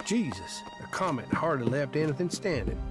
Jesus, the comet hardly left anything standing.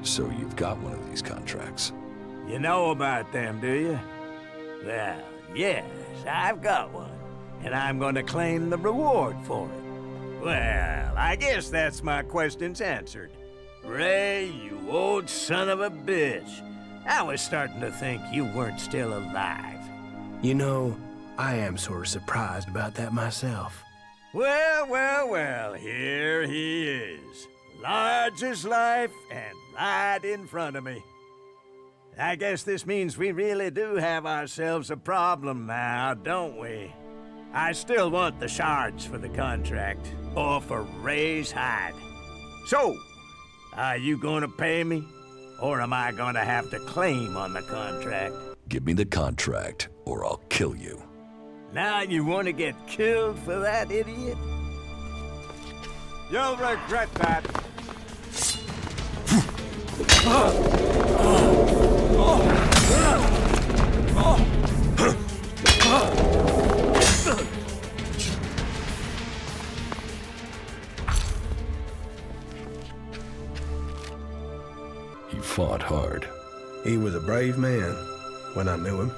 So you've got one of these contracts. You know about them, do you? Well, yes, I've got one. And I'm gonna claim the reward for it. Well, I guess that's my questions answered. Ray, you old son of a bitch. I was starting to think you weren't still alive. You know, I am sort of surprised about that myself. Well, well, well, here he is. Large as life and right in front of me. I guess this means we really do have ourselves a problem now, don't we? I still want the shards for the contract, or for Ray's hide. So, are you gonna pay me? Or am I gonna have to claim on the contract? Give me the contract, or I'll kill you. Now you want to get killed for that, idiot? You'll regret that. He fought hard. He was a brave man when I knew him.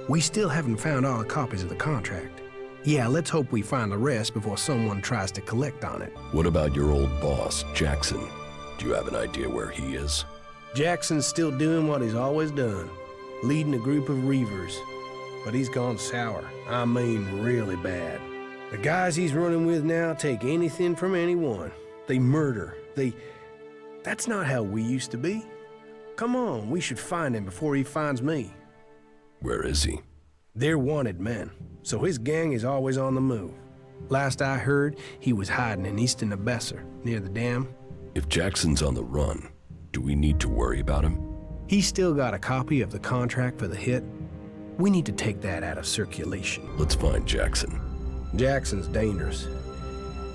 We still haven't found all the copies of the contract. Yeah, let's hope we find the rest before someone tries to collect on it. What about your old boss, Jackson? Do you have an idea where he is? Jackson's still doing what he's always done, leading a group of reavers. But he's gone sour. I mean, really bad. The guys he's running with now take anything from anyone. They murder. That's not how we used to be. Come on, we should find him before he finds me. Where is he? They're wanted men, so his gang is always on the move. Last I heard, he was hiding in eastern Abesser, near the dam. If Jackson's on the run, do we need to worry about him? He's still got a copy of the contract for the hit. We need to take that out of circulation. Let's find Jackson. Jackson's dangerous.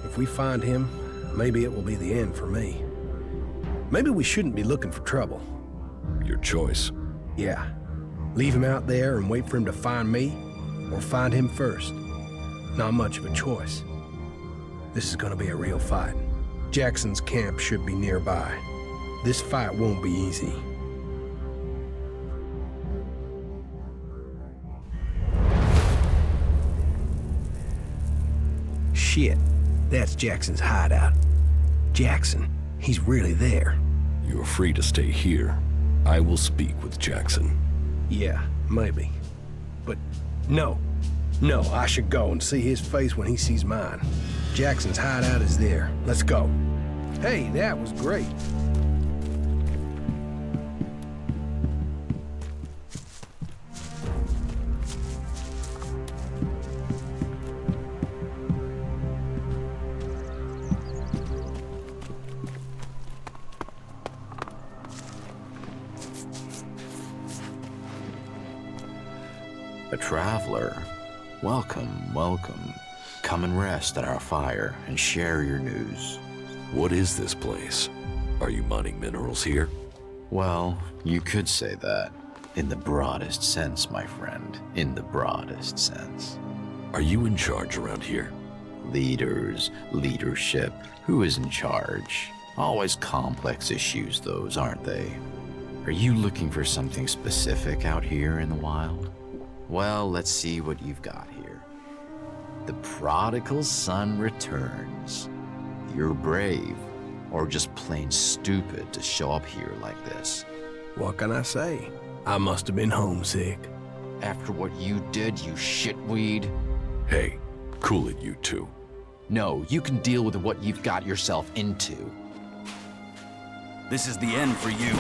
If we find him, maybe it will be the end for me. Maybe we shouldn't be looking for trouble. Your choice. Yeah. Leave him out there and wait for him to find me, or find him first. Not much of a choice. This is gonna be a real fight. Jackson's camp should be nearby. This fight won't be easy. Shit, that's Jackson's hideout. Jackson, he's really there. You are free to stay here. I will speak with Jackson. Yeah, maybe. But no, I should go and see his face when he sees mine. Jackson's hideout is there. Let's go. Hey, that was great. A traveler. Welcome, welcome. Come and rest at our fire and share your news. What is this place? Are you mining minerals here? Well, you could say that. In the broadest sense, my friend. In the broadest sense. Are you in charge around here? Leaders, leadership. Who is in charge? Always complex issues, those, aren't they? Are you looking for something specific out here in the wild? Well, let's see what you've got here. The prodigal son returns. You're brave, or just plain stupid to show up here like this. What can I say? I must have been homesick. After what you did, you shitweed. Hey, cool it, you two. No, you can deal with what you've got yourself into. This is the end for you.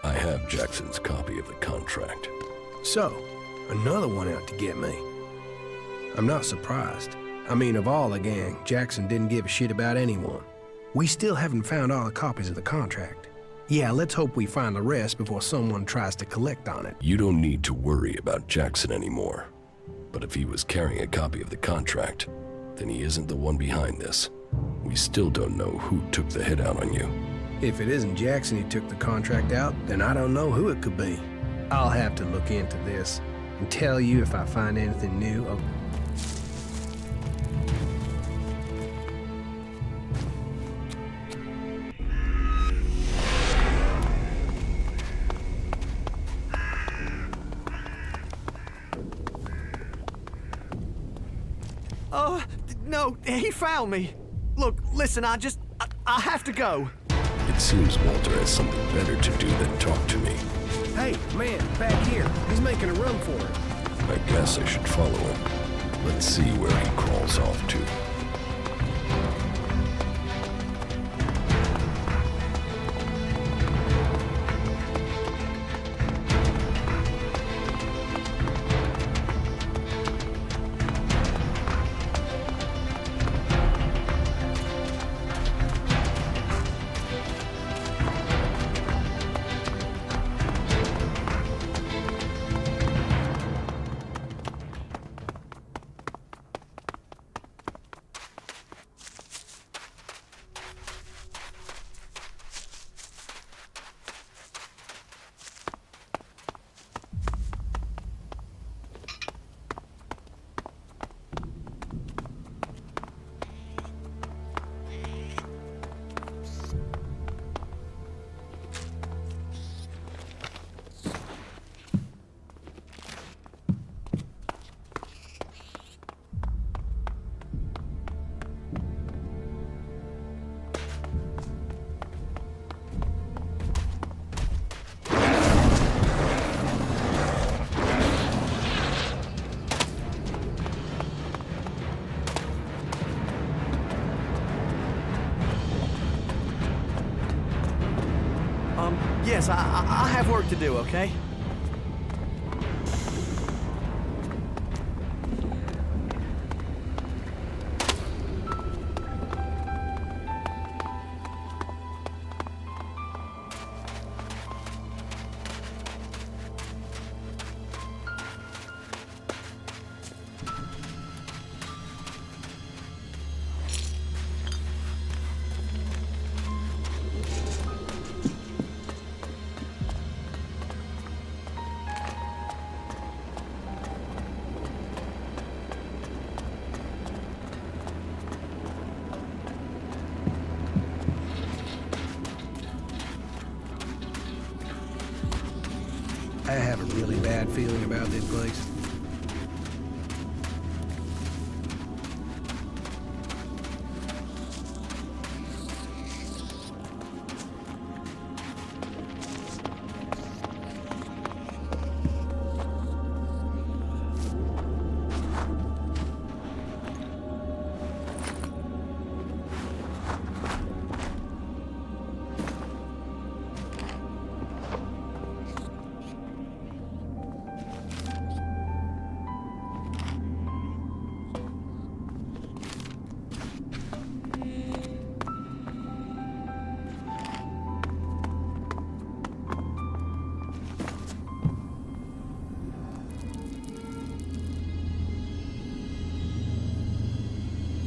I have Jackson's copy of the contract. So, another one out to get me. I'm not surprised. I mean, of all the gang, Jackson didn't give a shit about anyone. We still haven't found all the copies of the contract. Yeah, let's hope we find the rest before someone tries to collect on it. You don't need to worry about Jackson anymore. But if he was carrying a copy of the contract, then he isn't the one behind this. We still don't know who took the hit out on you. If it isn't Jackson who took the contract out, then I don't know who it could be. I'll have to look into this and tell you if I find anything new. No, he found me. Look, listen, I have to go. It seems Walter has something better to do than talk to me. Hey, man, back here. He's making a run for it. I guess I should follow him. Let's see where he crawls off to. Yes, I have work to do, okay? I have a really bad feeling about this place.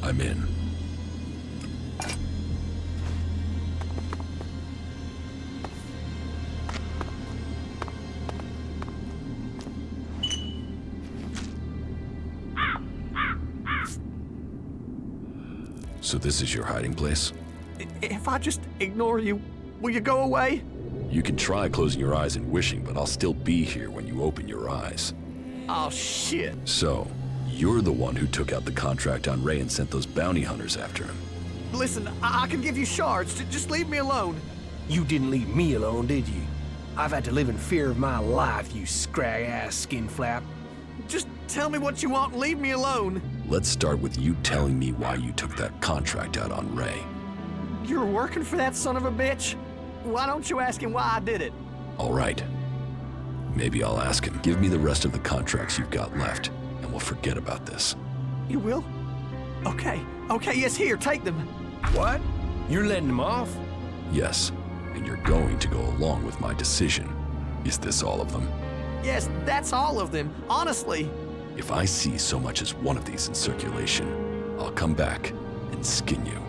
I'm in. So this is your hiding place? If I just ignore you, will you go away? You can try closing your eyes and wishing, but I'll still be here when you open your eyes. Oh, shit. So, you're the one who took out the contract on Ray and sent those bounty hunters after him. Listen, I can give you shards. Just leave me alone. You didn't leave me alone, did you? I've had to live in fear of my life, you scrag-ass skin flap. Just tell me what you want and leave me alone. Let's start with you telling me why you took that contract out on Ray. You're working for that son of a bitch? Why don't you ask him why I did it? All right. Maybe I'll ask him. Give me the rest of the contracts you've got left, and we'll forget about this. You will? Okay, yes, here, take them. What? You're letting them off? Yes, and you're going to go along with my decision. Is this all of them? Yes, that's all of them, honestly. If I see so much as one of these in circulation, I'll come back and skin you.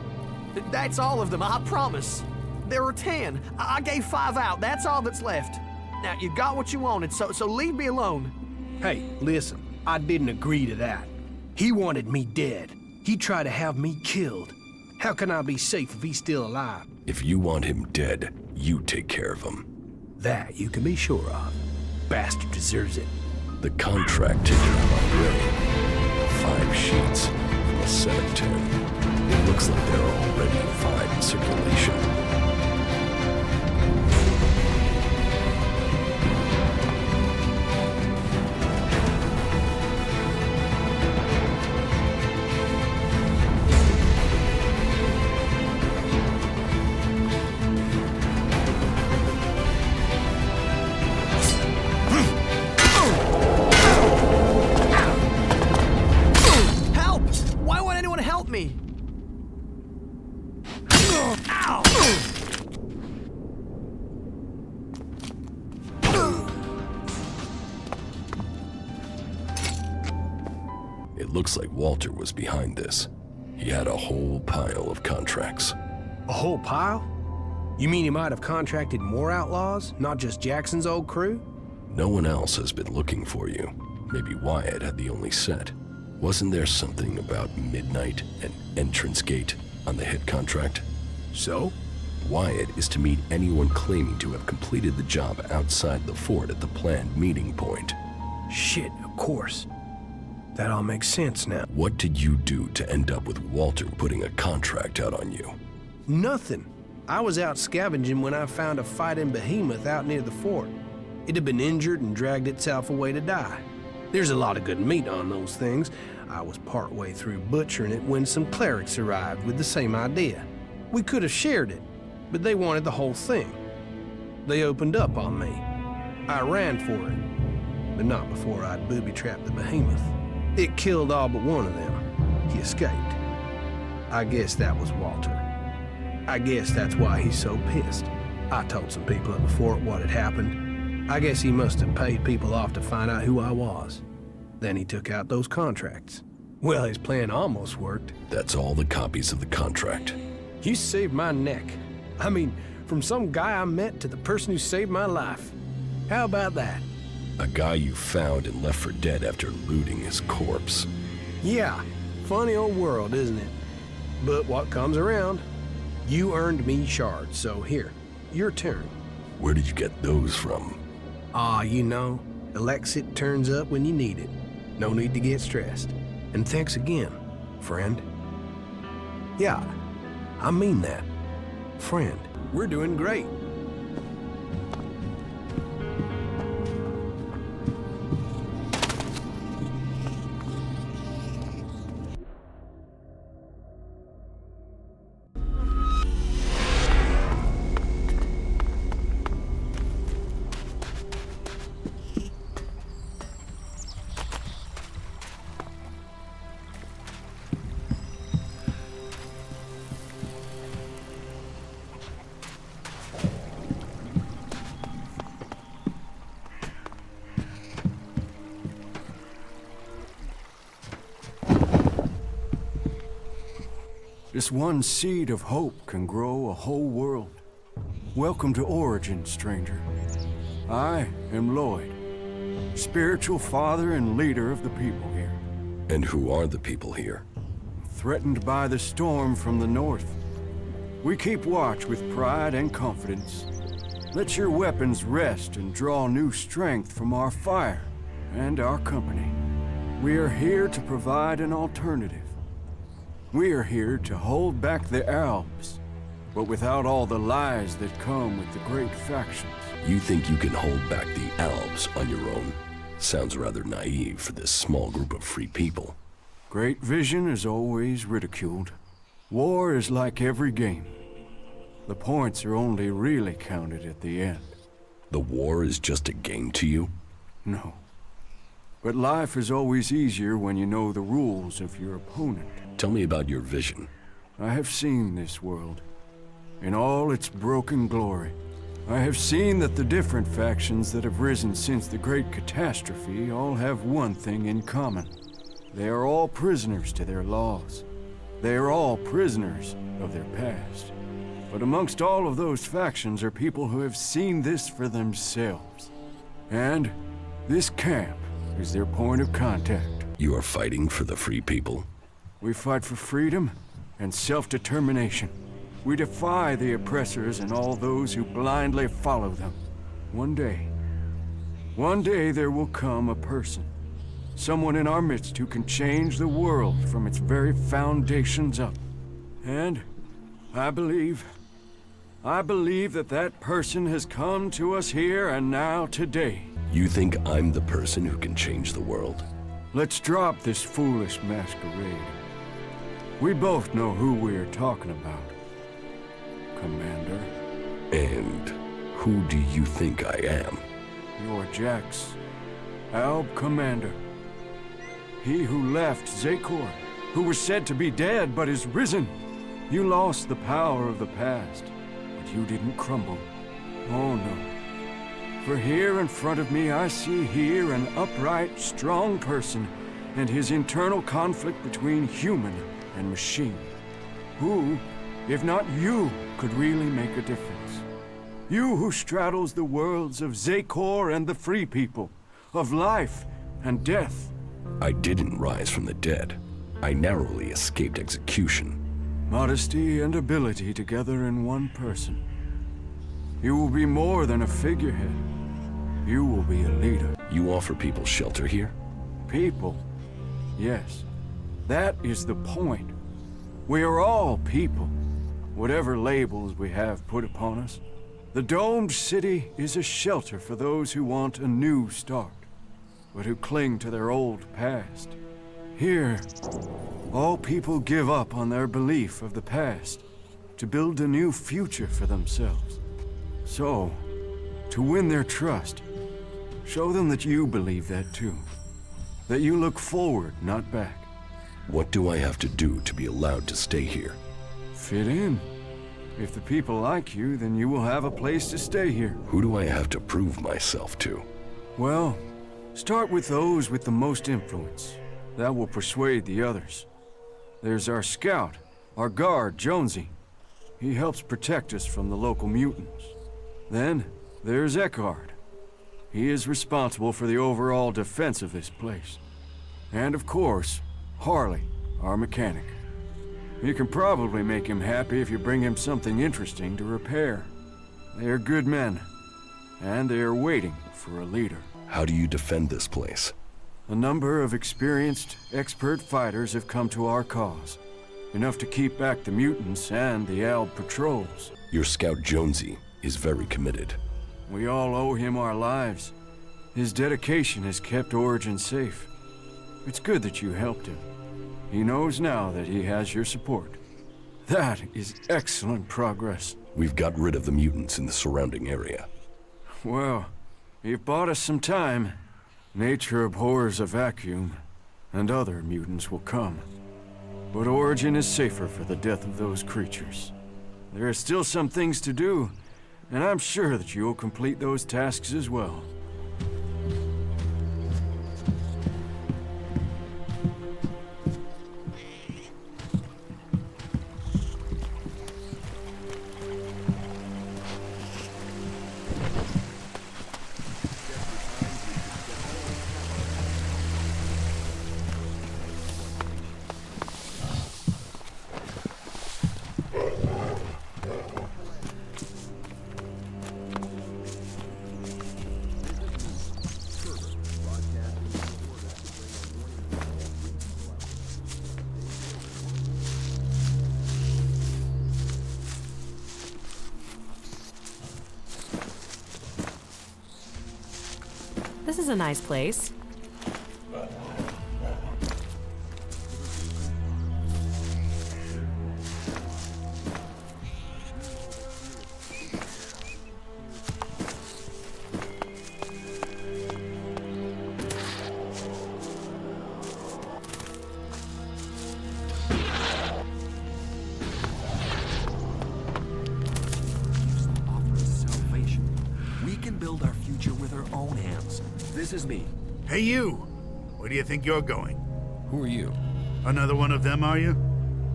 That's all of them, I promise. There are 10. I gave 5 out. That's all that's left. Now, you got what you wanted, so leave me alone. Hey, listen, I didn't agree to that. He wanted me dead. He tried to have me killed. How can I be safe if he's still alive? If you want him dead, you take care of him. That you can be sure of. Bastard deserves it. The contract ticket I'm already. 5 sheets from a set of 10. It looks like there are already 5 in circulation. It looks like Walter was behind this. He had a whole pile of contracts. A whole pile? You mean he might have contracted more outlaws, not just Jackson's old crew? No one else has been looking for you. Maybe Wyatt had the only set. Wasn't there something about midnight and entrance gate on the hit contract? So? Wyatt is to meet anyone claiming to have completed the job outside the fort at the planned meeting point. Shit, of course. That all makes sense now. What did you do to end up with Walter putting a contract out on you? Nothing. I was out scavenging when I found a fighting behemoth out near the fort. It had been injured and dragged itself away to die. There's a lot of good meat on those things. I was partway through butchering it when some clerics arrived with the same idea. We could have shared it, but they wanted the whole thing. They opened up on me. I ran for it, but not before I'd booby-trapped the behemoth. It killed all but one of them. He escaped. I guess that was Walter. I guess that's why he's so pissed. I told some people at the fort what had happened. I guess he must have paid people off to find out who I was. Then he took out those contracts. Well, his plan almost worked. That's all the copies of the contract. You saved my neck. I mean, from some guy I met to the person who saved my life. How about that? A guy you found and left for dead after looting his corpse. Yeah, funny old world, isn't it? But what comes around? You earned me shards, so here, your turn. Where did you get those from? You know, Elexit turns up when you need it. No need to get stressed. And thanks again, friend. Yeah, I mean that. Friend, we're doing great. Just one seed of hope can grow a whole world. Welcome to Origin, stranger. I am Lloyd, spiritual father and leader of the people here. And who are the people here? Threatened by the storm from the north. We keep watch with pride and confidence. Let your weapons rest and draw new strength from our fire and our company. We are here to provide an alternative. We are here to hold back the Alps, but without all the lies that come with the great factions. You think you can hold back the Alps on your own? Sounds rather naive for this small group of free people. Great vision is always ridiculed. War is like every game. The points are only really counted at the end. The war is just a game to you? No. But life is always easier when you know the rules of your opponent. Tell me about your vision. I have seen this world, in all its broken glory. I have seen that the different factions that have risen since the Great Catastrophe all have one thing in common. They are all prisoners to their laws. They are all prisoners of their past. But amongst all of those factions are people who have seen this for themselves. And this camp is their point of contact. You are fighting for the free people? We fight for freedom and self-determination. We defy the oppressors and all those who blindly follow them. One day there will come a person, someone in our midst who can change the world from its very foundations up. And I believe that that person has come to us here and now today. You think I'm the person who can change the world? Let's drop this foolish masquerade. We both know who we're talking about, Commander. And who do you think I am? You're Jax, Alb Commander. He who left Zakor, who was said to be dead but is risen. You lost the power of the past, but you didn't crumble. Oh no. For here in front of me I see here an upright, strong person and his internal conflict between human and machine. Who, if not you, could really make a difference? You who straddles the worlds of Zakor and the Free People, of life and death. I didn't rise from the dead. I narrowly escaped execution. Modesty and ability together in one person. You will be more than a figurehead. You will be a leader. You offer people shelter here? People? Yes. That is the point. We are all people, whatever labels we have put upon us. The domed city is a shelter for those who want a new start, but who cling to their old past. Here, all people give up on their belief of the past to build a new future for themselves. So, to win their trust, show them that you believe that too. That you look forward, not back. What do I have to do to be allowed to stay here? Fit in. If the people like you, then you will have a place to stay here. Who do I have to prove myself to? Well, start with those with the most influence. That will persuade the others. There's our scout, our guard, Jonesy. He helps protect us from the local mutants. Then, there's Eckhart. He is responsible for the overall defense of this place. And of course, Harley, our mechanic. You can probably make him happy if you bring him something interesting to repair. They are good men, and they are waiting for a leader. How do you defend this place? A number of experienced, expert fighters have come to our cause. Enough to keep back the mutants and the Alb patrols. Your scout Jonesy is very committed. We all owe him our lives. His dedication has kept Origin safe. It's good that you helped him. He knows now that he has your support. That is excellent progress. We've got rid of the mutants in the surrounding area. Well, you've bought us some time. Nature abhors a vacuum, and other mutants will come. But Origin is safer for the death of those creatures. There are still some things to do, and I'm sure that you'll complete those tasks as well. This is a nice place. This is me. Hey, you! Where do you think you're going? Who are you? Another one of them, are you?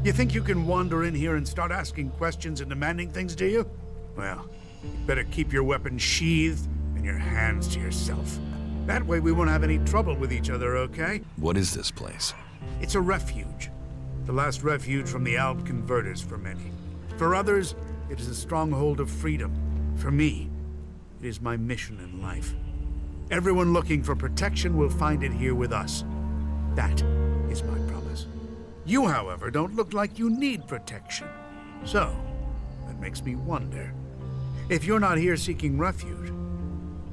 You think you can wander in here and start asking questions and demanding things, do you? Well, you better keep your weapons sheathed and your hands to yourself. That way we won't have any trouble with each other, okay? What is this place? It's a refuge. The last refuge from the Alb converters for many. For others, it is a stronghold of freedom. For me, it is my mission in life. Everyone looking for protection will find it here with us. That is my promise. You, however, don't look like you need protection. So, that makes me wonder. If you're not here seeking refuge,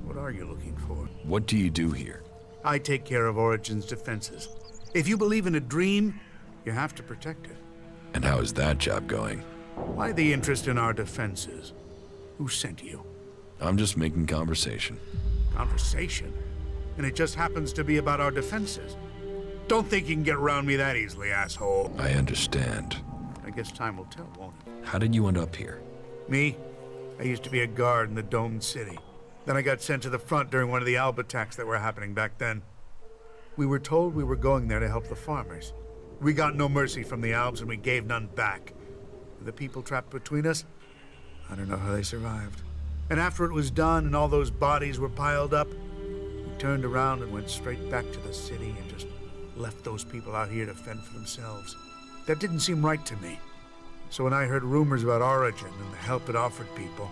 what are you looking for? What do you do here? I take care of Origin's defenses. If you believe in a dream, you have to protect it. And how is that job going? Why the interest in our defenses? Who sent you? I'm just making conversation. Conversation? And it just happens to be about our defenses. Don't think you can get around me that easily, asshole. I understand. I guess time will tell, won't it? How did you end up here? Me? I used to be a guard in the domed city. Then I got sent to the front during one of the Alb attacks that were happening back then. We were told we were going there to help the farmers. We got no mercy from the Albs and we gave none back. The people trapped between us, I don't know how they survived. And after it was done and all those bodies were piled up, we turned around and went straight back to the city and just left those people out here to fend for themselves. That didn't seem right to me. So when I heard rumors about Origin and the help it offered people,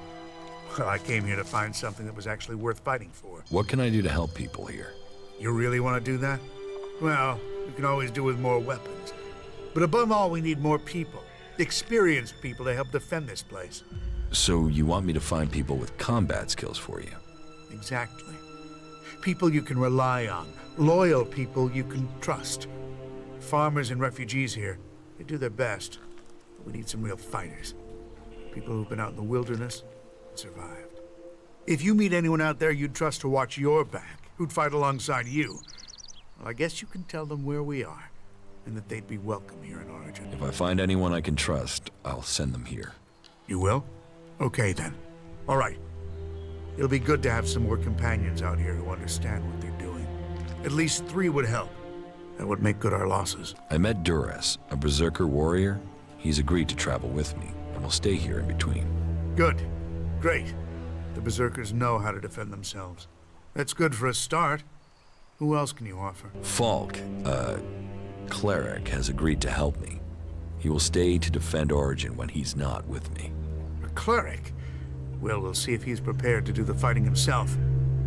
well, I came here to find something that was actually worth fighting for. What can I do to help people here? You really want to do that? Well, we can always do with more weapons. But above all, we need more people. Experienced people to help defend this place. So you want me to find people with combat skills for you? Exactly. People you can rely on. Loyal people you can trust. Farmers and refugees here, they do their best. But we need some real fighters. People who've been out in the wilderness and survived. If you meet anyone out there you'd trust to watch your back, who'd fight alongside you, well, I guess you can tell them where we are, and that they'd be welcome here in Origin. If I find anyone I can trust, I'll send them here. You will? Okay, then. All right. It'll be good to have some more companions out here who understand what they're doing. At least 3 would help. That would make good our losses. I met Duras, a berserker warrior. He's agreed to travel with me, and will stay here in between. Good. Great. The berserkers know how to defend themselves. That's good for a start. Who else can you offer? Falk, a cleric, has agreed to help me. He will stay to defend Origin when he's not with me. A cleric? Well, we'll see if he's prepared to do the fighting himself,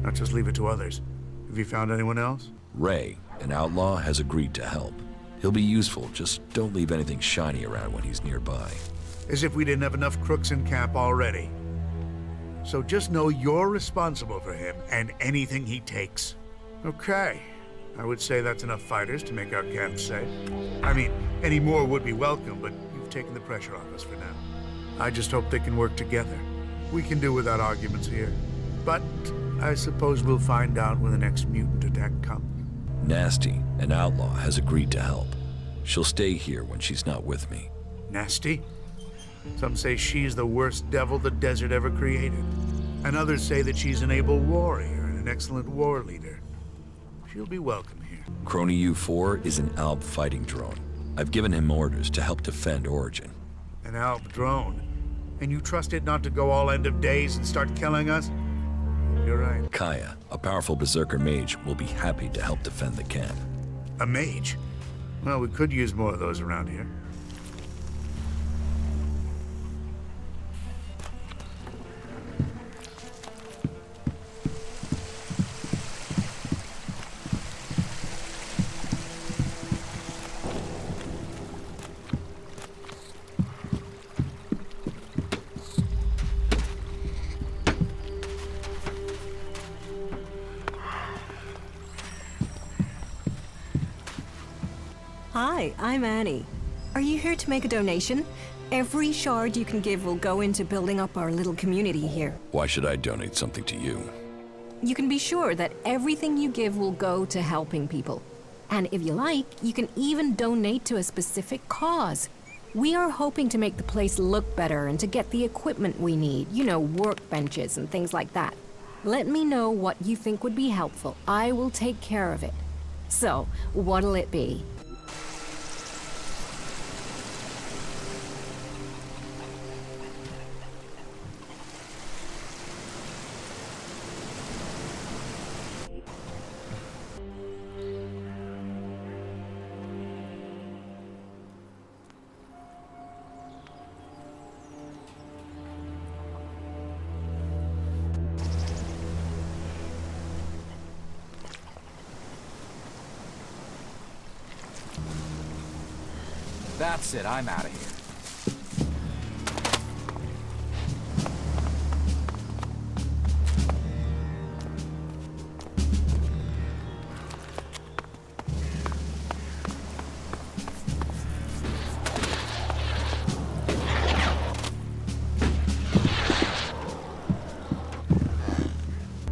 not just leave it to others. Have you found anyone else? Ray, an outlaw, has agreed to help. He'll be useful, just don't leave anything shiny around when he's nearby. As if we didn't have enough crooks in camp already. So just know you're responsible for him and anything he takes. Okay. I would say that's enough fighters to make our camp safe. I mean, any more would be welcome, but you've taken the pressure off us for now. I just hope they can work together. We can do without arguments here. But I suppose we'll find out when the next mutant attack comes. Nasty, an outlaw, has agreed to help. She'll stay here when she's not with me. Nasty? Some say she's the worst devil the desert ever created. And others say that she's an able warrior and an excellent war leader. She'll be welcome here. Crony U4 is an Alb fighting drone. I've given him orders to help defend Origin. An Alb drone? And you trust it not to go all end of days and start killing us? You're right. Kaya, a powerful berserker mage, will be happy to help defend the camp. A mage? Well, we could use more of those around here. Hi, I'm Annie. Are you here to make a donation? Every shard you can give will go into building up our little community here. Why should I donate something to you? You can be sure that everything you give will go to helping people. And if you like, you can even donate to a specific cause. We are hoping to make the place look better and to get the equipment we need, you know, workbenches and things like that. Let me know what you think would be helpful. I will take care of it. So, what'll it be? That's it, I'm out of here.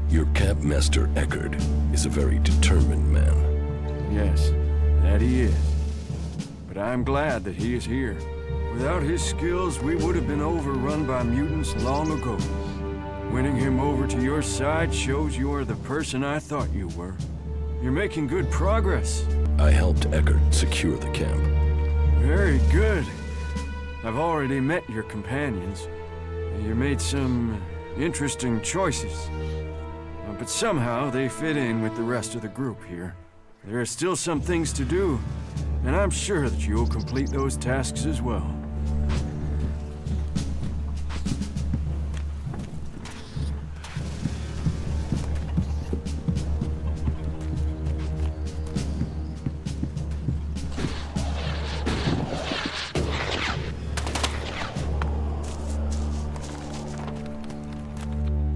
Your Campmaster Eckert is a very determined man. Yes, that he is. But I'm glad that he is here. Without his skills, we would have been overrun by mutants long ago. Winning him over to your side shows you are the person I thought you were. You're making good progress. I helped Eckert secure the camp. Very good. I've already met your companions. You made some interesting choices. But somehow they fit in with the rest of the group here. There are still some things to do, and I'm sure that you'll complete those tasks as well.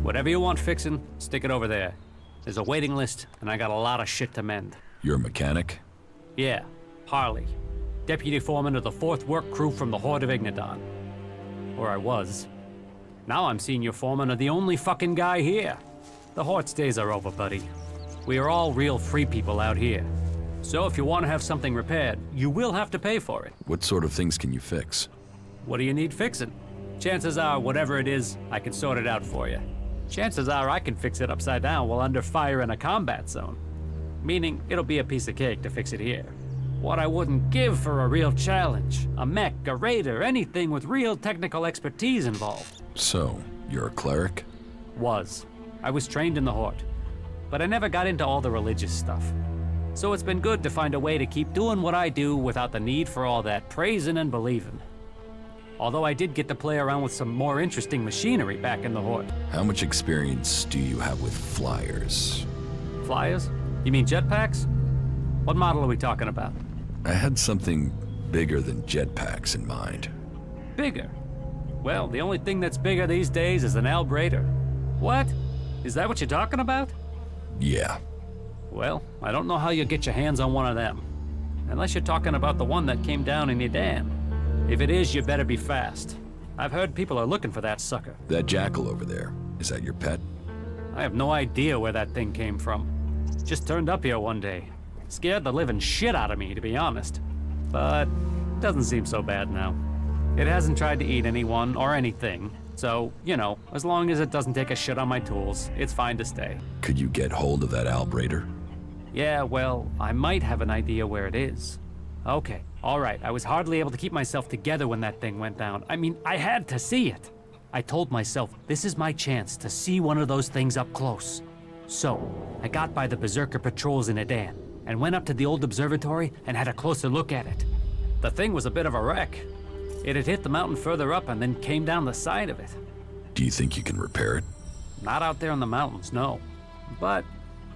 Whatever you want fixing, stick it over there. There's a waiting list, and I got a lot of shit to mend. You're a mechanic? Yeah, Harley. Deputy foreman of the 4th work crew from the Horde of Ignadon. Or I was. Now I'm senior foreman of the only fucking guy here. The Horde's days are over, buddy. We are all real free people out here. So if you want to have something repaired, you will have to pay for it. What sort of things can you fix? What do you need fixing? Chances are, whatever it is, I can sort it out for you. Chances are I can fix it upside down while under fire in a combat zone. Meaning, it'll be a piece of cake to fix it here. What I wouldn't give for a real challenge. A mech, a raider, anything with real technical expertise involved. So, you're a cleric? Was. I was trained in the Horde. But I never got into all the religious stuff. So it's been good to find a way to keep doing what I do without the need for all that praising and believing. Although I did get to play around with some more interesting machinery back in the Horde. How much experience do you have with flyers? Flyers? You mean jetpacks? What model are we talking about? I had something bigger than jetpacks in mind. Bigger? Well, the only thing that's bigger these days is an Albrader. What? Is that what you're talking about? Yeah. Well, I don't know how you'll get your hands on one of them. Unless you're talking about the one that came down in Edan. If it is, you better be fast. I've heard people are looking for that sucker. That jackal over there, is that your pet? I have no idea where that thing came from. Just turned up here one day. Scared the living shit out of me, to be honest. But doesn't seem so bad now. It hasn't tried to eat anyone or anything. So, you know, as long as it doesn't take a shit on my tools, it's fine to stay. Could you get hold of that Albrader? Yeah, well, I might have an idea where it is. Okay, all right. I was hardly able to keep myself together when that thing went down. I mean, I had to see it. I told myself, this is my chance to see one of those things up close. So, I got by the Berserker patrols in Edan, and went up to the old observatory and had a closer look at it. The thing was a bit of a wreck. It had hit the mountain further up and then came down the side of it. Do you think you can repair it? Not out there in the mountains, no. But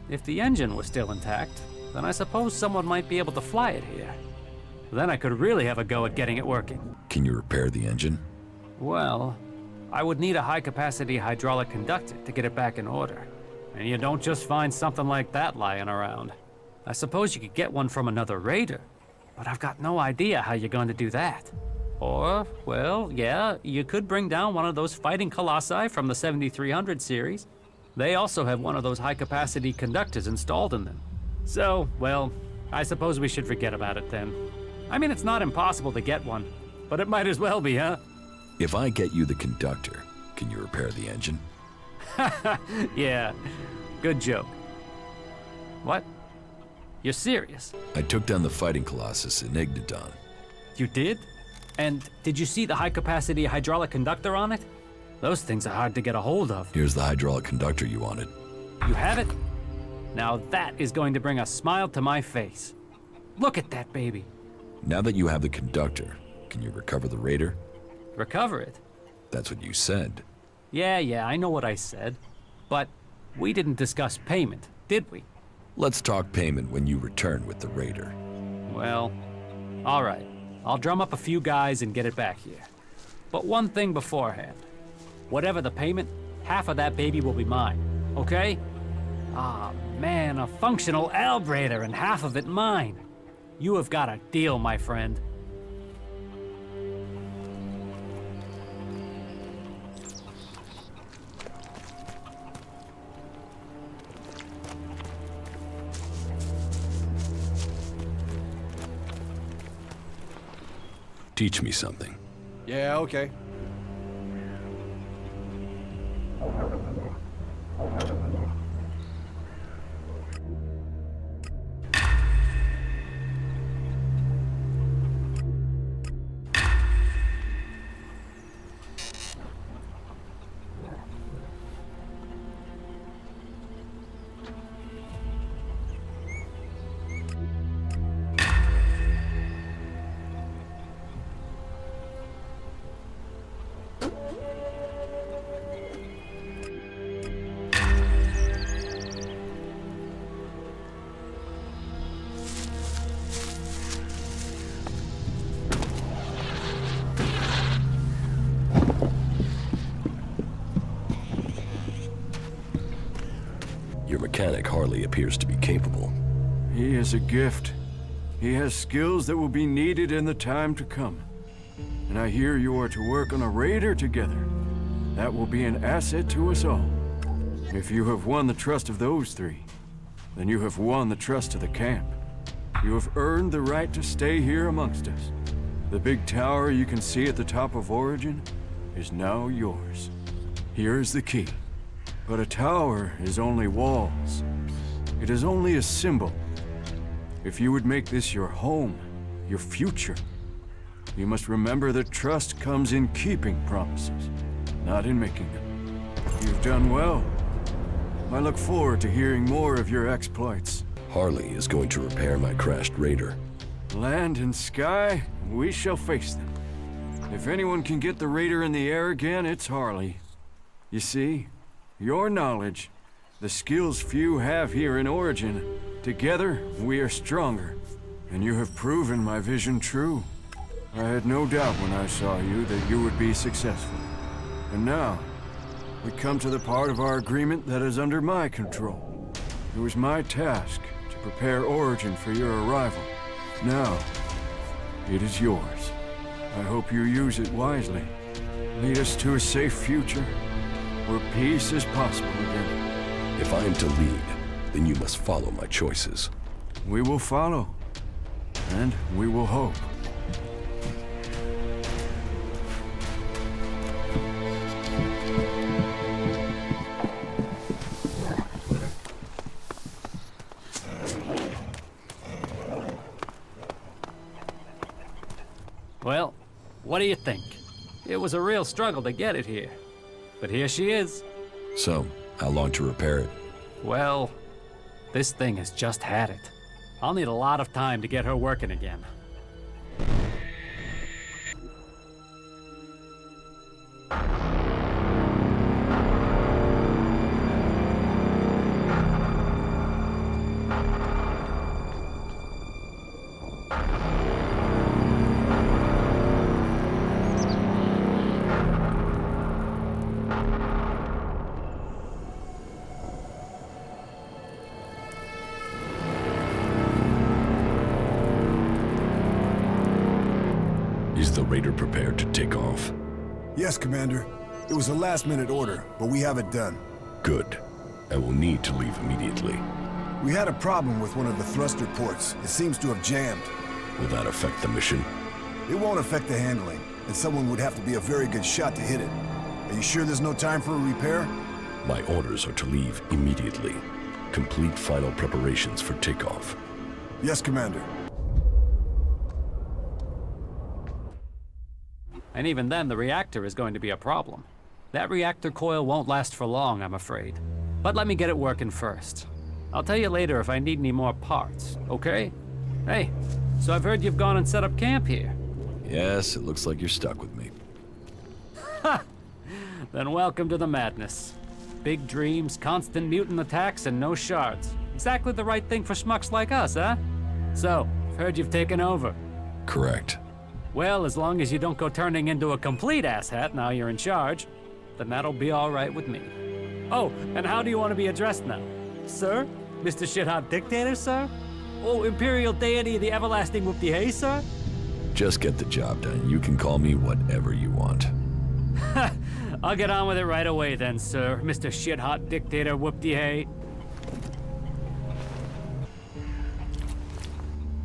if the engine was still intact, then I suppose someone might be able to fly it here. Then I could really have a go at getting it working. Can you repair the engine? Well, I would need a high-capacity hydraulic conductor to get it back in order. And you don't just find something like that lying around. I suppose you could get one from another raider, but I've got no idea how you're going to do that. Or, well, yeah, you could bring down one of those fighting colossi from the 7300 series. They also have one of those high-capacity conductors installed in them. So, well, I suppose we should forget about it then. I mean, it's not impossible to get one, but it might as well be, huh? If I get you the conductor, can you repair the engine? Yeah, good joke. What? You're serious? I took down the fighting colossus in Ignadon. You did? And did you see the high-capacity hydraulic conductor on it? Those things are hard to get a hold of. Here's the hydraulic conductor you wanted. You have it? Now that is going to bring a smile to my face. Look at that baby. Now that you have the conductor, can you recover the raider? Recover it? That's what you said. Yeah, I know what I said. But we didn't discuss payment, did we? Let's talk payment when you return with the raider. Well, all right. I'll drum up a few guys and get it back here. But one thing beforehand. Whatever the payment, half of that baby will be mine, okay? Ah, man, a functional albrator and half of it mine. You have got a deal, my friend. Teach me something. Yeah, okay. Your mechanic hardly appears to be capable. He is a gift. He has skills that will be needed in the time to come. And I hear you are to work on a raider together. That will be an asset to us all. If you have won the trust of those three, then you have won the trust of the camp. You have earned the right to stay here amongst us. The big tower you can see at the top of Origin is now yours. Here is the key. But a tower is only walls. It is only a symbol. If you would make this your home, your future, you must remember that trust comes in keeping promises, not in making them. You've done well. I look forward to hearing more of your exploits. Harley is going to repair my crashed raider. Land and sky, we shall face them. If anyone can get the raider in the air again, it's Harley. You see, your knowledge, the skills few have here in Origin, together we are stronger. And you have proven my vision true. I had no doubt when I saw you that you would be successful. And now, we come to the part of our agreement that is under my control. It was my task to prepare Origin for your arrival. Now, it is yours. I hope you use it wisely. Lead us to a safe future, where peace is possible again. If I am to lead, then you must follow my choices. We will follow, and we will hope. Well, what do you think? It was a real struggle to get it here. But here she is. So, how long to repair it? Well, this thing has just had it. I'll need a lot of time to get her working again. Is the raider prepared to take off? Yes, Commander. It was a last-minute order, but we have it done. Good. I will need to leave immediately. We had a problem with one of the thruster ports. It seems to have jammed. Will that affect the mission? It won't affect the handling, and someone would have to be a very good shot to hit it. Are you sure there's no time for a repair? My orders are to leave immediately. Complete final preparations for takeoff. Yes, Commander. And even then, the reactor is going to be a problem. That reactor coil won't last for long, I'm afraid. But let me get it working first. I'll tell you later if I need any more parts, okay? Hey, so I've heard you've gone and set up camp here. Yes, it looks like you're stuck with me. Ha! Then welcome to the madness. Big dreams, constant mutant attacks, and no shards. Exactly the right thing for schmucks like us, huh? So, I've heard you've taken over. Correct. Well, as long as you don't go turning into a complete asshat now you're in charge, then that'll be all right with me. Oh, and how do you want to be addressed now? Sir? Mr. Shithot Dictator, sir? Oh, Imperial Deity of the Everlasting Whoop-de-Hay, sir? Just get the job done. You can call me whatever you want. I'll get on with it right away then, sir, Mr. Shithot Dictator Whoop-de-Hay.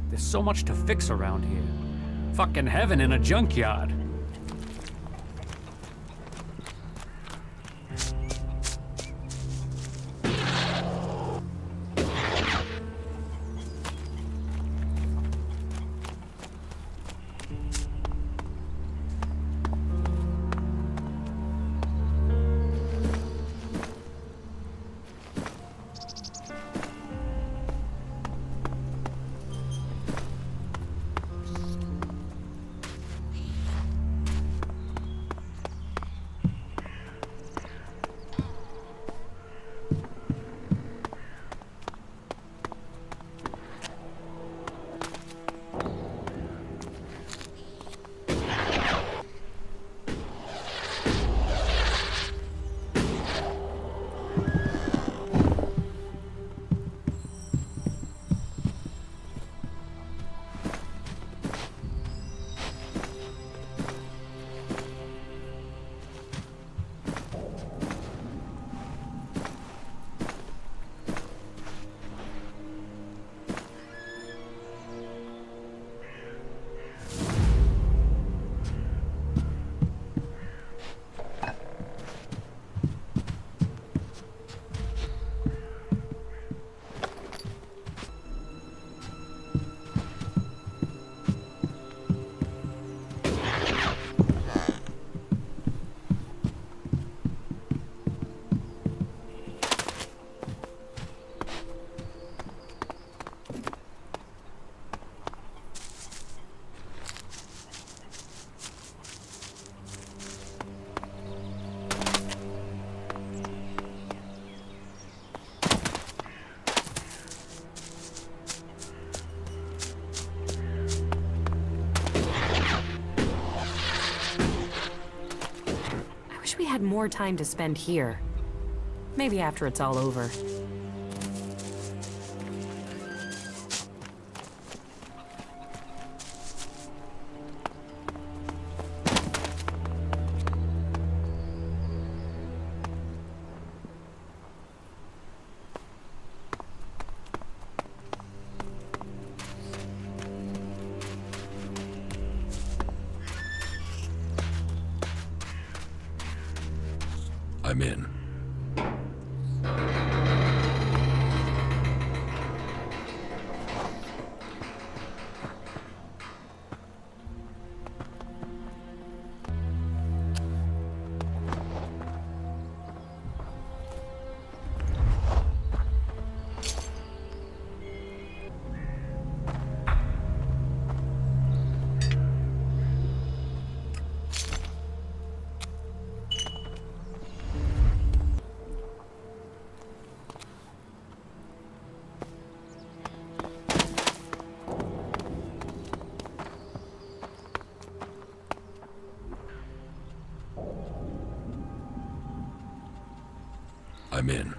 There's so much to fix around here. Fucking heaven in a junkyard. We had more time to spend here. Maybe after it's all over. I'm in. I'm in.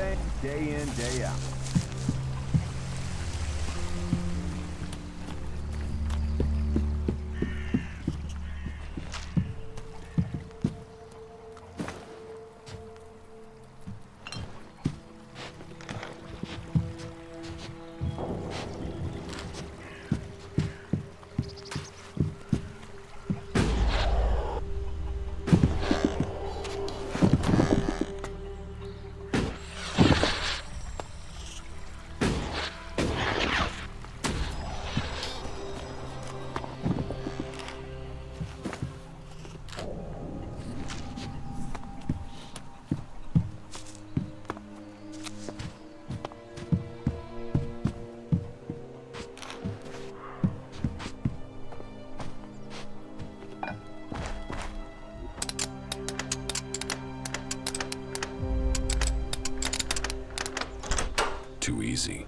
thing day in, day out. Too easy.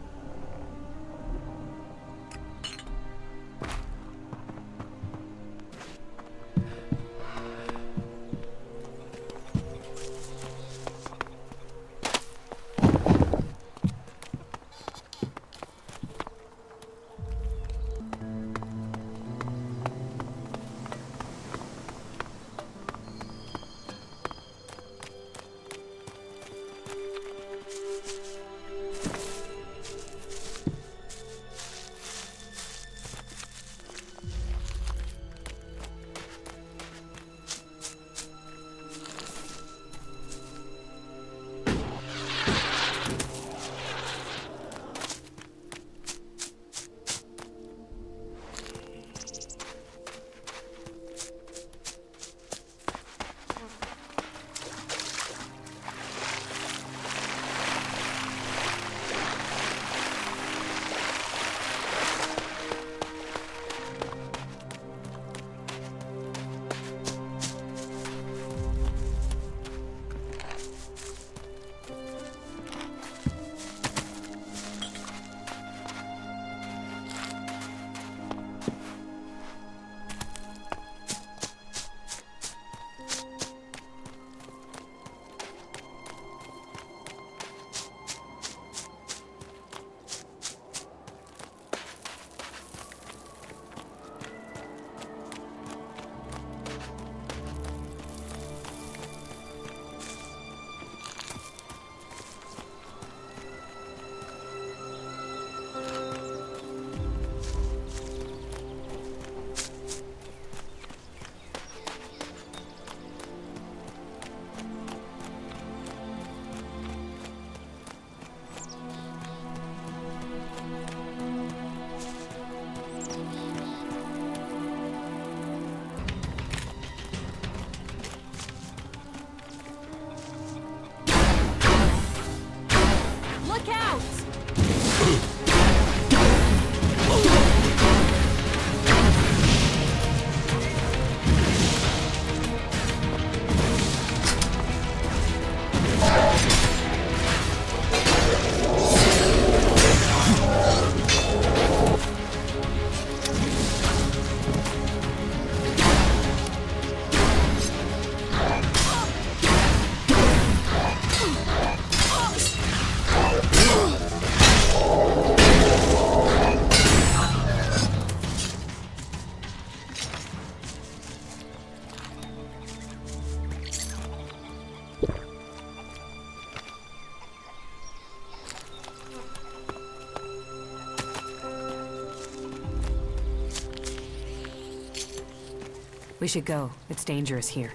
We should go. It's dangerous here.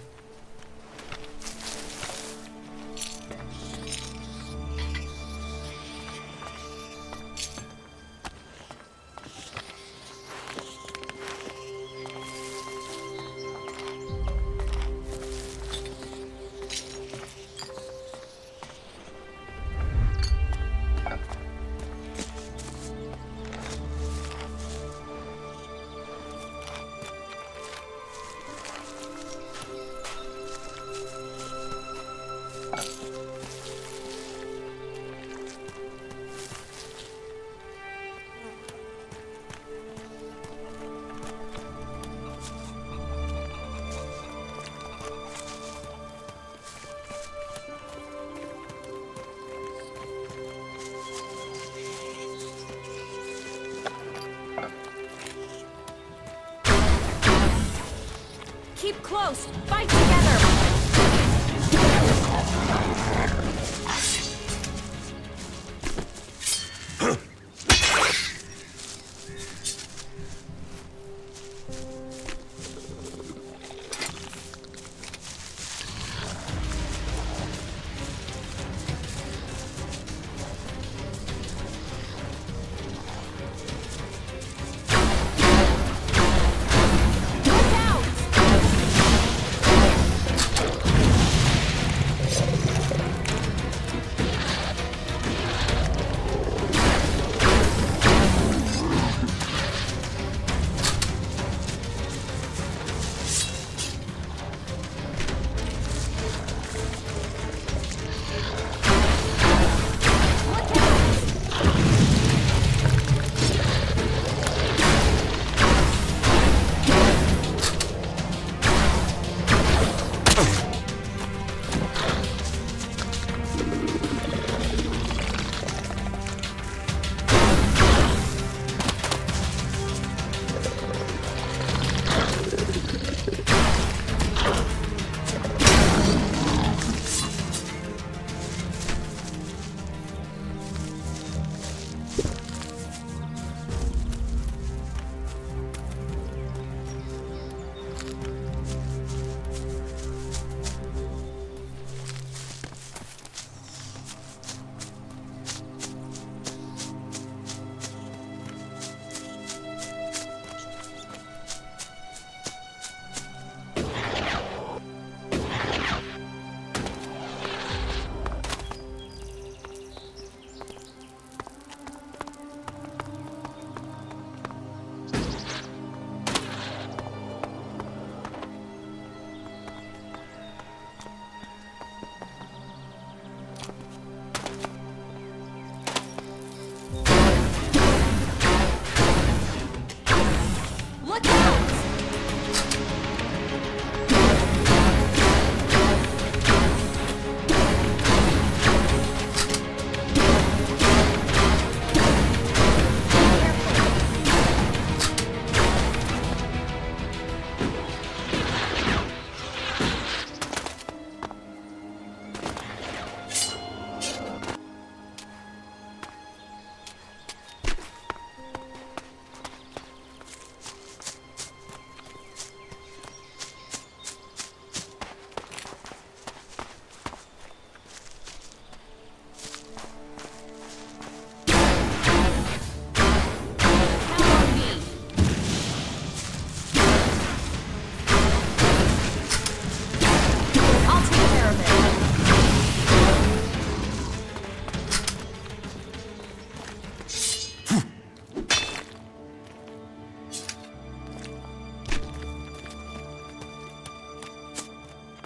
close! Fight together!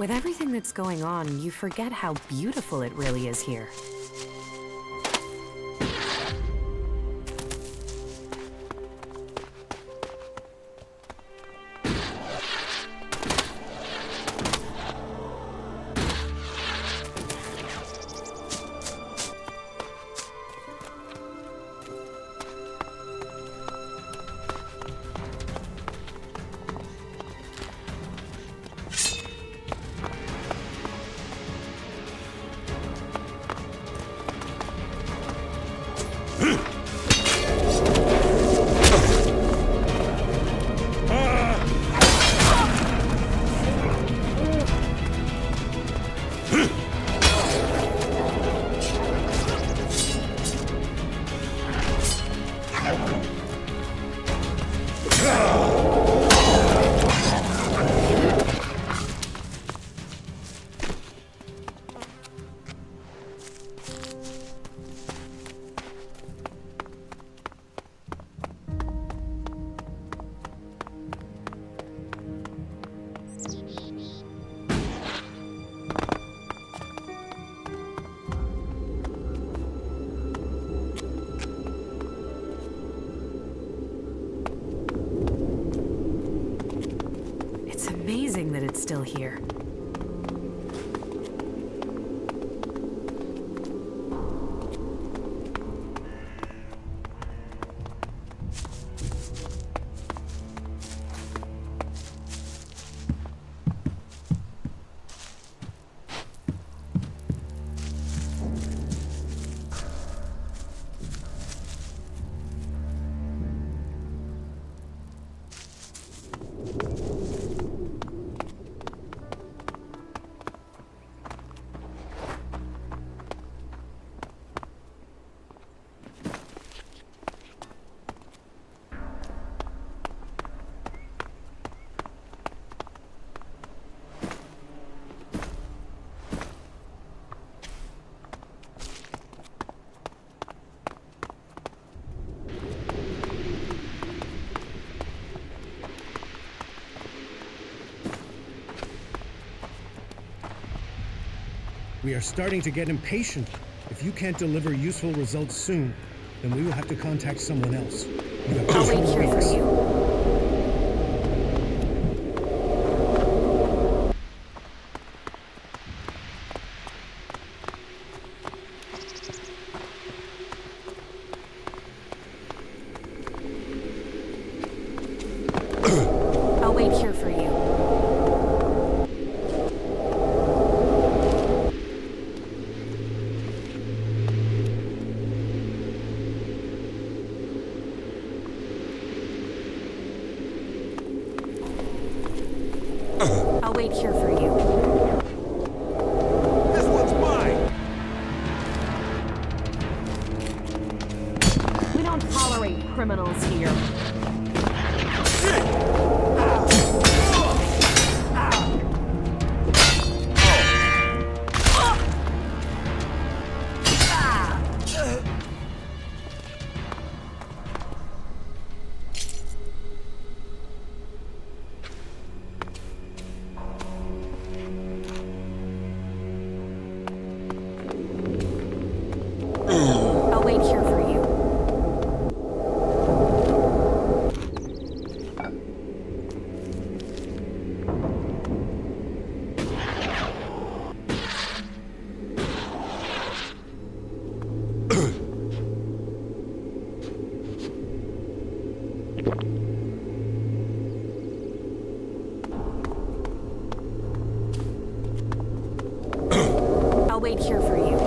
With everything that's going on, you forget how beautiful it really is here. Amazing that it's still here. We are starting to get impatient. If you can't deliver useful results soon, then we will have to contact someone else. You have I'll just wait here weeks. for you. I'll wait here for you. I'll wait here for you. This one's mine! We don't tolerate criminals here. I'll wait here for you. I'll wait here for you.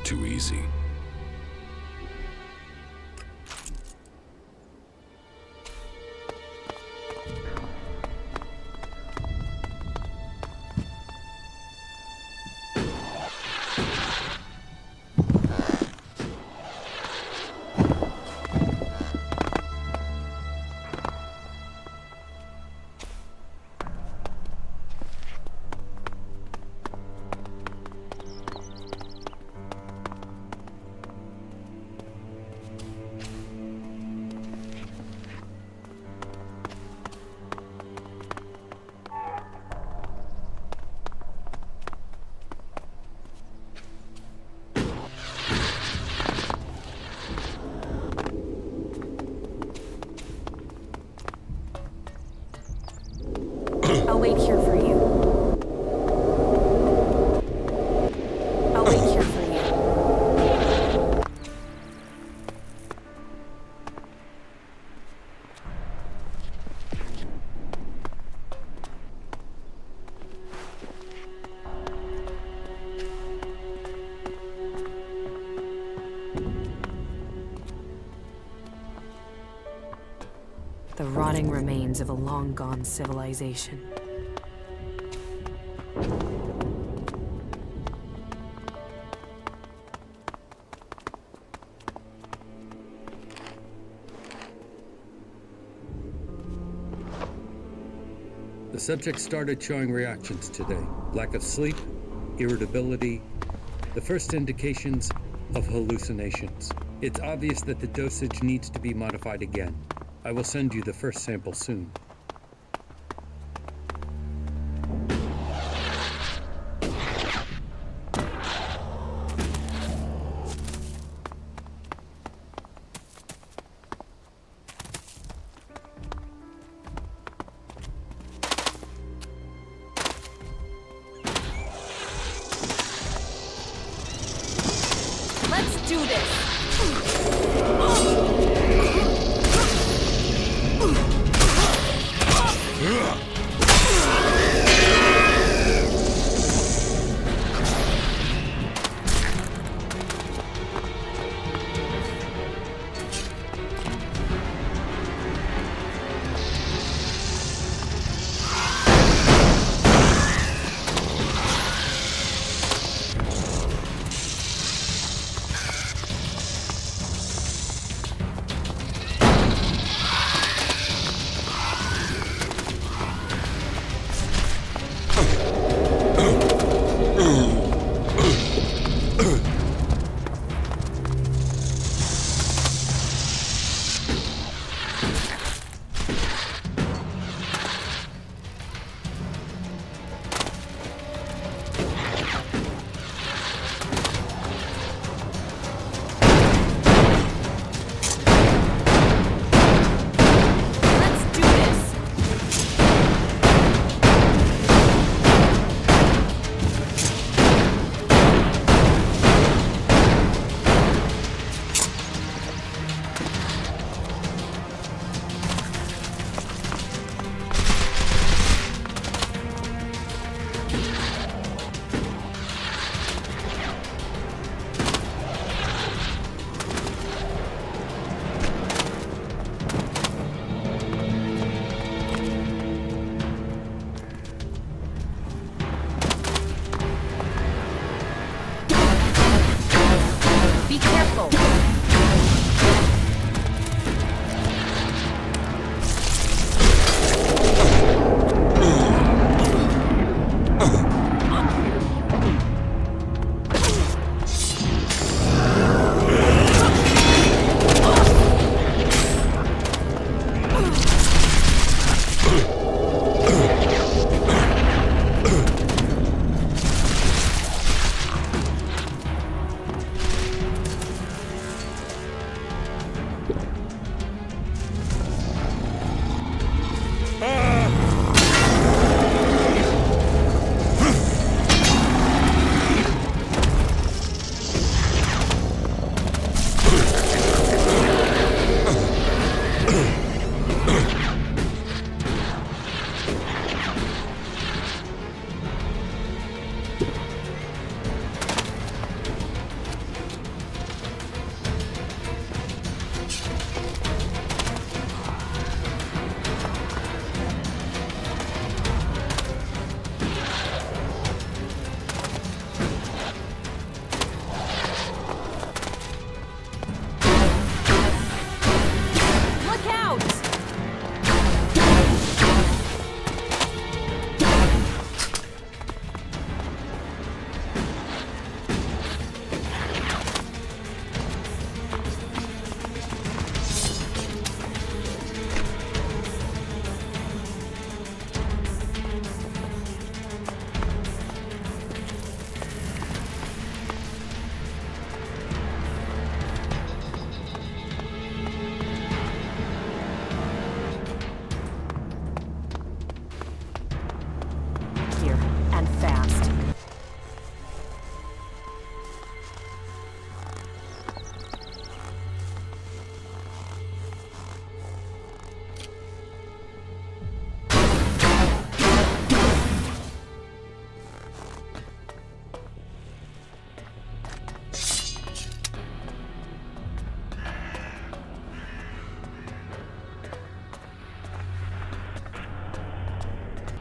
Too easy. I'll wait here for you. I'll wait here for you. The rotting remains of a long-gone civilization. The subject started showing reactions today. Lack of sleep, irritability, the first indications of hallucinations. It's obvious that the dosage needs to be modified again. I will send you the first sample soon. Let's do this!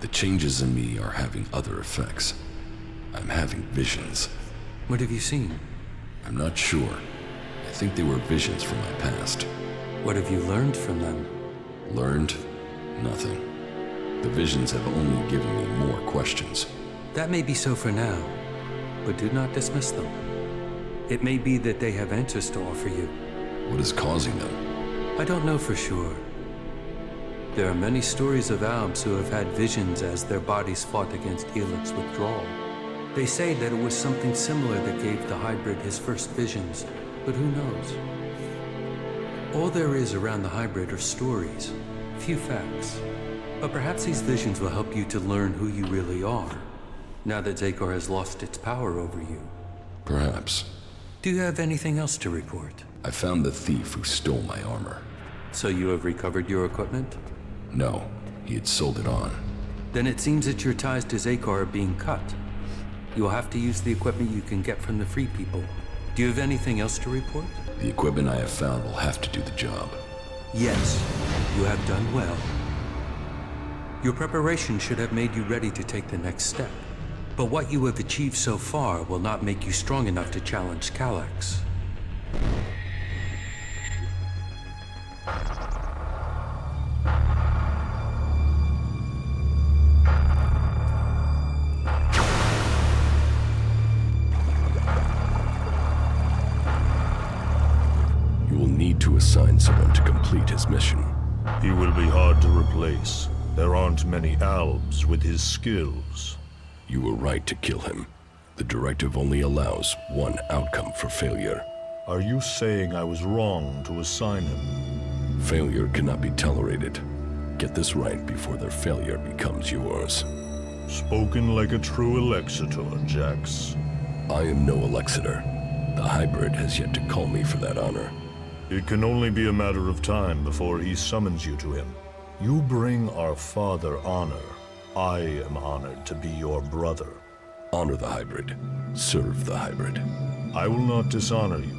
The changes in me are having other effects. I'm having visions. What have you seen? I'm not sure. I think they were visions from my past. What have you learned from them? Learned? Nothing. The visions have only given me more questions. That may be so for now, but do not dismiss them. It may be that they have answers to offer you. What is causing them? I don't know for sure. There are many stories of Albs who have had visions as their bodies fought against Elex withdrawal. They say that it was something similar that gave the hybrid his first visions, but who knows? All there is around the hybrid are stories, few facts. But perhaps these visions will help you to learn who you really are, now that Zakor has lost its power over you. Perhaps. Do you have anything else to report? I found the thief who stole my armor. So you have recovered your equipment? No, he had sold it on. Then it seems that your ties to Zakor are being cut. You will have to use the equipment you can get from the Free People. Do you have anything else to report? The equipment I have found will have to do the job. Yes, you have done well. Your preparation should have made you ready to take the next step. But what you have achieved so far will not make you strong enough to challenge Kallax. You will need to assign someone to complete his mission. He will be hard to replace. There aren't many Albs with his skills. You were right to kill him. The directive only allows one outcome for failure. Are you saying I was wrong to assign him? Failure cannot be tolerated. Get this right before their failure becomes yours. Spoken like a true Elexitor, Jax. I am no Elexitor. The hybrid has yet to call me for that honor. It can only be a matter of time before he summons you to him. You bring our father honor. I am honored to be your brother. Honor the hybrid. Serve the hybrid. I will not dishonor you.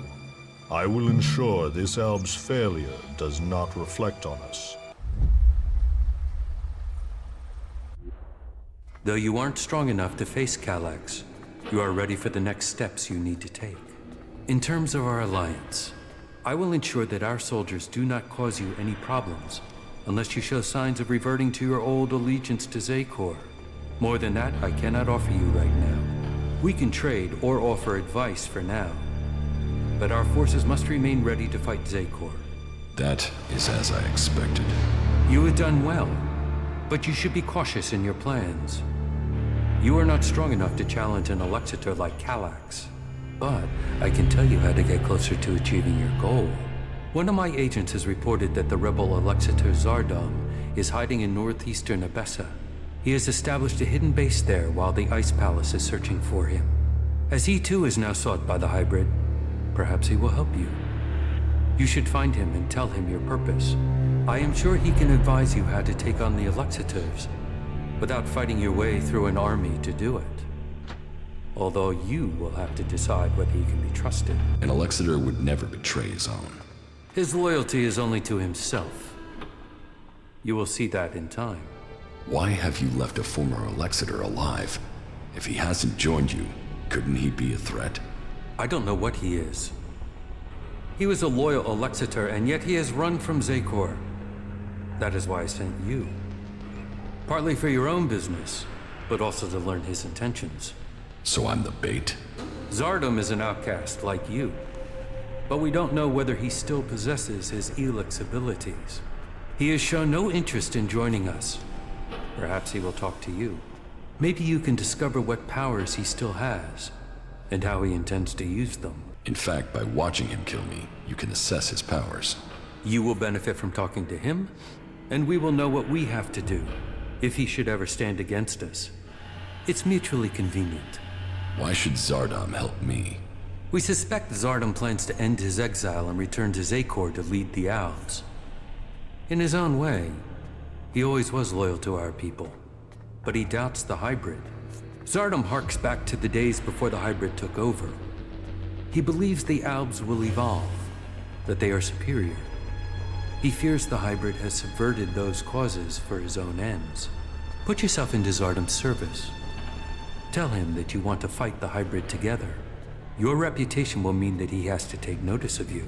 I will ensure this Alb's failure does not reflect on us. Though you aren't strong enough to face Kallax, you are ready for the next steps you need to take. In terms of our alliance, I will ensure that our soldiers do not cause you any problems, unless you show signs of reverting to your old allegiance to Zakor. More than that, I cannot offer you right now. We can trade or offer advice for now, but our forces must remain ready to fight Zakor. That is as I expected. You have done well, but you should be cautious in your plans. You are not strong enough to challenge an Elexitor like Kallax, but I can tell you how to get closer to achieving your goal. One of my agents has reported that the rebel Elexitor Zardom is hiding in northeastern Abessa. He has established a hidden base there while the Ice Palace is searching for him. As he too is now sought by the hybrid, perhaps he will help you. You should find him and tell him your purpose. I am sure he can advise you how to take on the Elexitors without fighting your way through an army to do it. Although you will have to decide whether he can be trusted. An Elexitor would never betray his own. His loyalty is only to himself. You will see that in time. Why have you left a former Elexitor alive? If he hasn't joined you, couldn't he be a threat? I don't know what he is. He was a loyal Elexitor, and yet he has run from Zakor. That is why I sent you. Partly for your own business, but also to learn his intentions. So I'm the bait? Zardom is an outcast like you, but we don't know whether he still possesses his Elex abilities. He has shown no interest in joining us. Perhaps he will talk to you. Maybe you can discover what powers he still has, and how he intends to use them. In fact, by watching him kill me, you can assess his powers. You will benefit from talking to him, and we will know what we have to do, if he should ever stand against us. It's mutually convenient. Why should Zardom help me? We suspect Zardom plans to end his exile and return to Zakor to lead the Owls. In his own way, he always was loyal to our people, but he doubts the hybrid. Zardom harks back to the days before the hybrid took over. He believes the Albs will evolve, that they are superior. He fears the hybrid has subverted those causes for his own ends. Put yourself into Zardam's service. Tell him that you want to fight the hybrid together. Your reputation will mean that he has to take notice of you.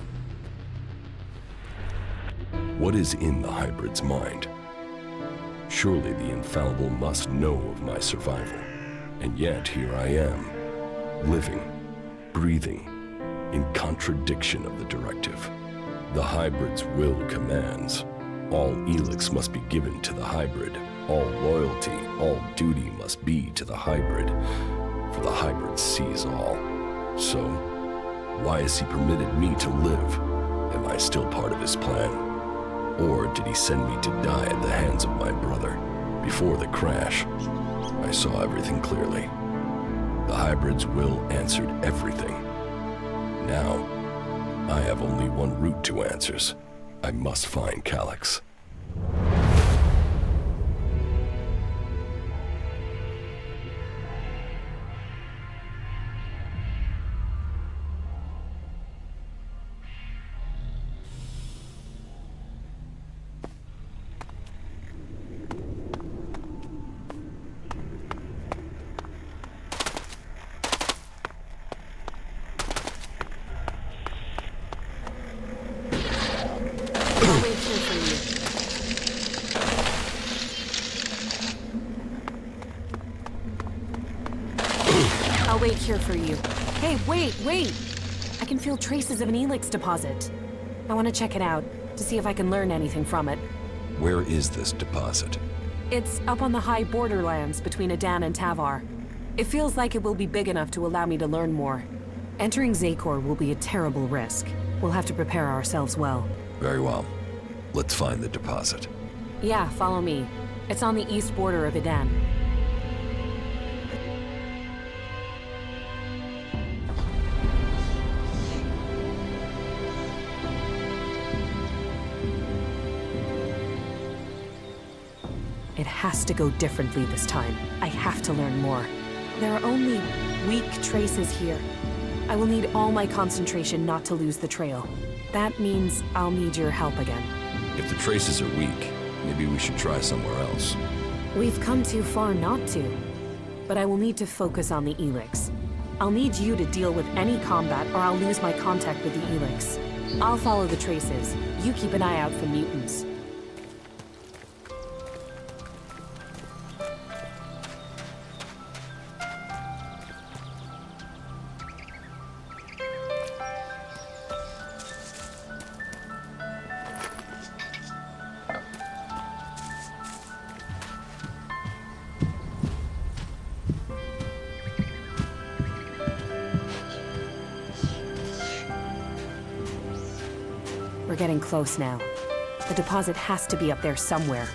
What is in the hybrid's mind? Surely the infallible must know of my survival. And yet here I am, living, breathing, in contradiction of the directive. The hybrid's will commands. All Elex must be given to the hybrid. All loyalty, all duty must be to the hybrid. For the hybrid sees all. So, why has he permitted me to live? Am I still part of his plan? Or did he send me to die at the hands of my brother? Before the crash, I saw everything clearly. The hybrid's will answered everything. Now, I have only one route to answers. I must find Calyx. I'll wait here for you. Hey, wait! I can feel traces of an Elex deposit. I want to check it out, to see if I can learn anything from it. Where is this deposit? It's up on the high borderlands between Adan and Tavar. It feels like it will be big enough to allow me to learn more. Entering Zakor will be a terrible risk. We'll have to prepare ourselves well. Very well. Let's find the deposit. Yeah, follow me. It's on the east border of Adan. It has to go differently this time. I have to learn more. There are only weak traces here. I will need all my concentration not to lose the trail. That means I'll need your help again. If the traces are weak, maybe we should try somewhere else. We've come too far not to. But I will need to focus on the Elex. I'll need you to deal with any combat or I'll lose my contact with the Elex. I'll follow the traces. You keep an eye out for mutants. We're getting close now. The deposit has to be up there somewhere.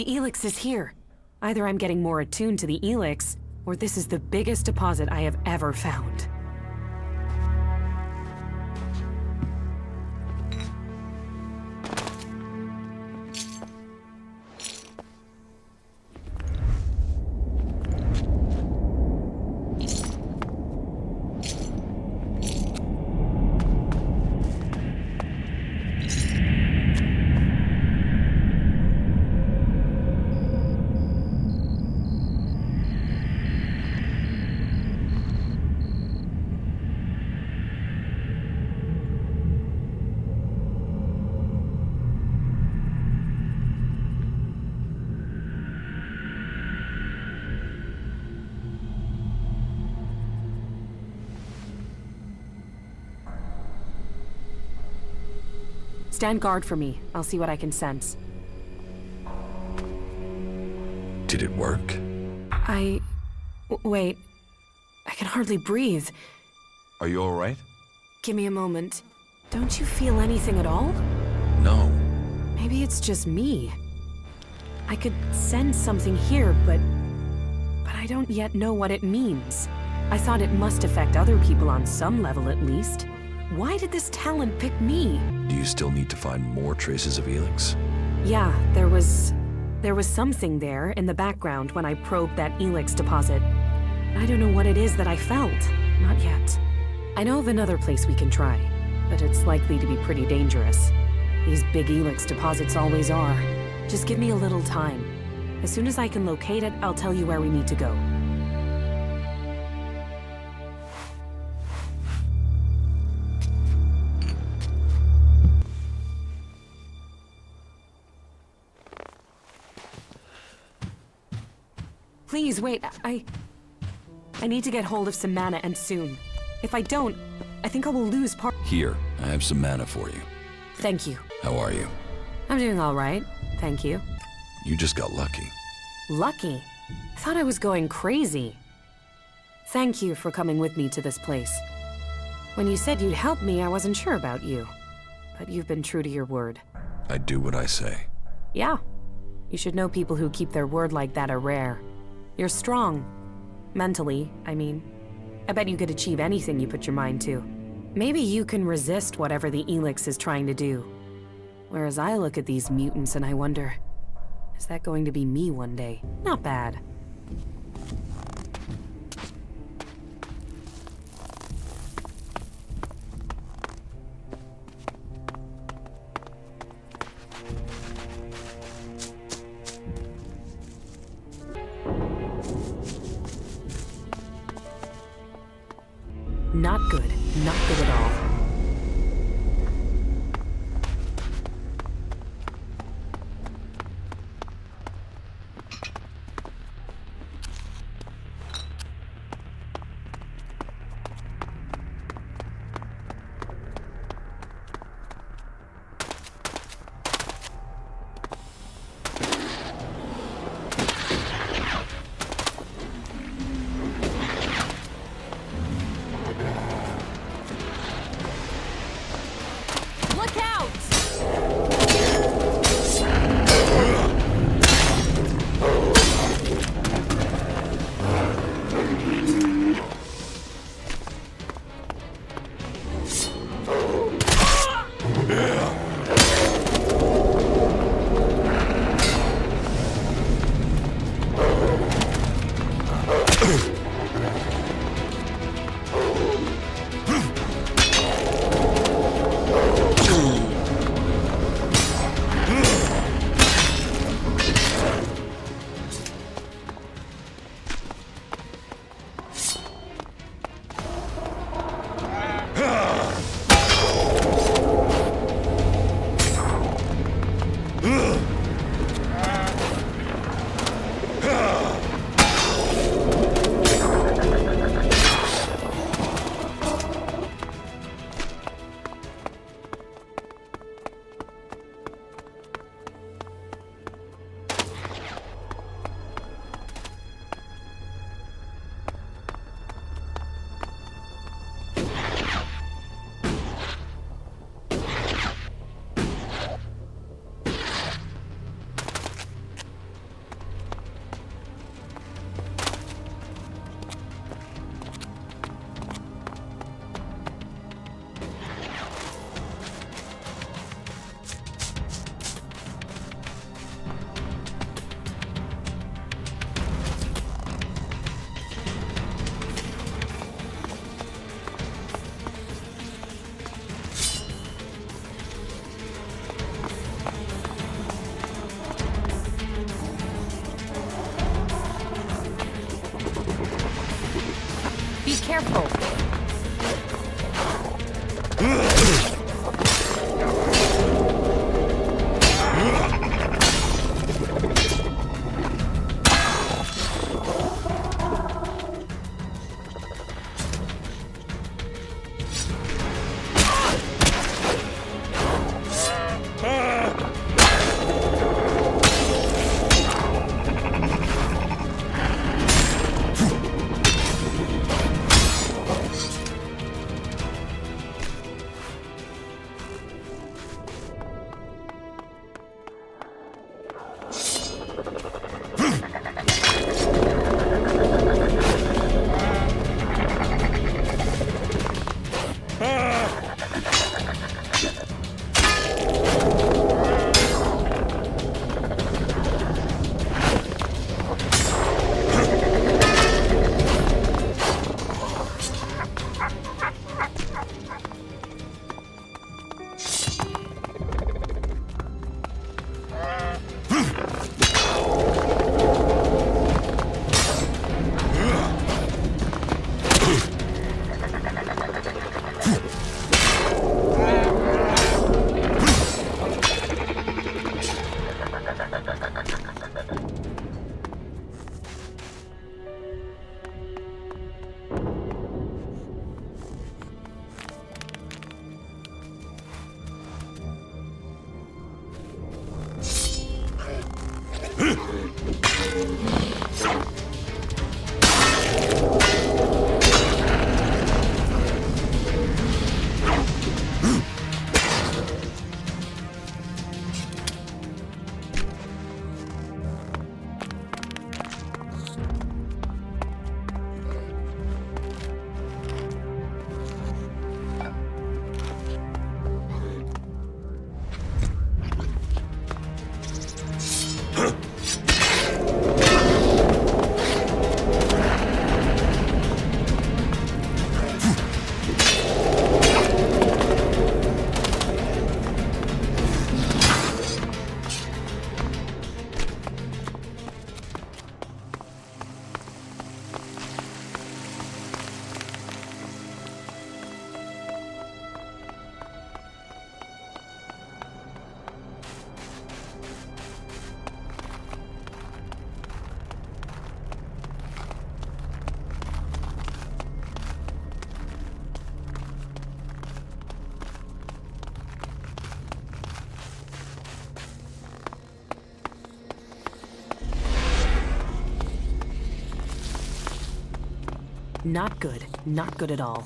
The Elex is here. Either I'm getting more attuned to the Elex, or this is the biggest deposit I have ever found. Stand guard for me. I'll see what I can sense. Did it work? Wait. I can hardly breathe. Are you all right? Give me a moment. Don't you feel anything at all? No. Maybe it's just me. I could sense something here, but I don't yet know what it means. I thought it must affect other people on some level at least. Why did this talent pick me? Do you still need to find more traces of Elex? Yeah, there was something there in the background when I probed that Elex deposit. I don't know what it is that I felt. Not yet. I know of another place we can try, but it's likely to be pretty dangerous. These big Elex deposits always are. Just give me a little time. As soon as I can locate it, I'll tell you where we need to go. Please, wait, I need to get hold of some mana, and soon. If I don't, I think I will lose part— Here, I have some mana for you. Thank you. How are you? I'm doing all right, thank you. You just got lucky. Lucky? I thought I was going crazy. Thank you for coming with me to this place. When you said you'd help me, I wasn't sure about you. But you've been true to your word. I do what I say. Yeah. You should know people who keep their word like that are rare. You're strong. Mentally, I mean. I bet you could achieve anything you put your mind to. Maybe you can resist whatever the Elex is trying to do. Whereas I look at these mutants and I wonder, is that going to be me one day? Not bad. Not good. Not good at all. Careful. Not good. Not good at all.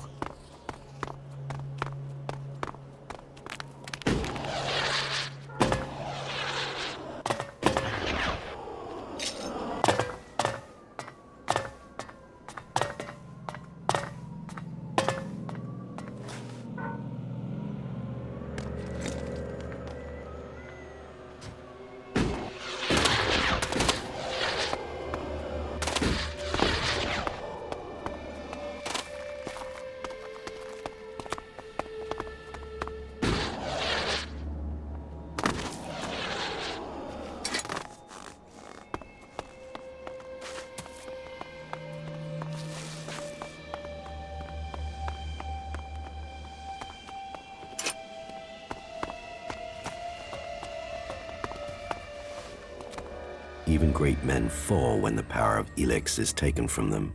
Even great men fall when the power of Elex is taken from them.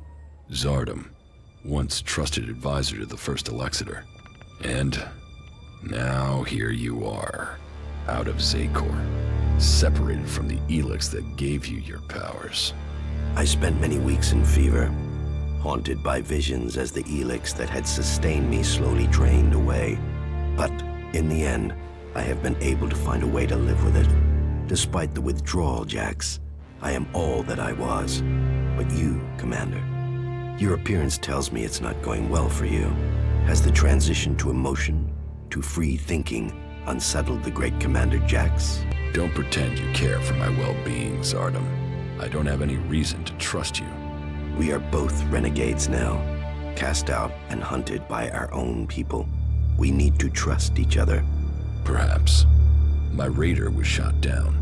Zardom, once trusted advisor to the first Elexiter. And now here you are, out of Zakor, separated from the Elex that gave you your powers. I spent many weeks in fever, haunted by visions as the Elex that had sustained me slowly drained away. But in the end, I have been able to find a way to live with it. Despite the withdrawal, Jax, I am all that I was. But you, Commander, your appearance tells me it's not going well for you. Has the transition to emotion, to free thinking, unsettled the great Commander Jax? Don't pretend you care for my well-being, Zardom. I don't have any reason to trust you. We are both renegades now, cast out and hunted by our own people. We need to trust each other. Perhaps. My raider was shot down.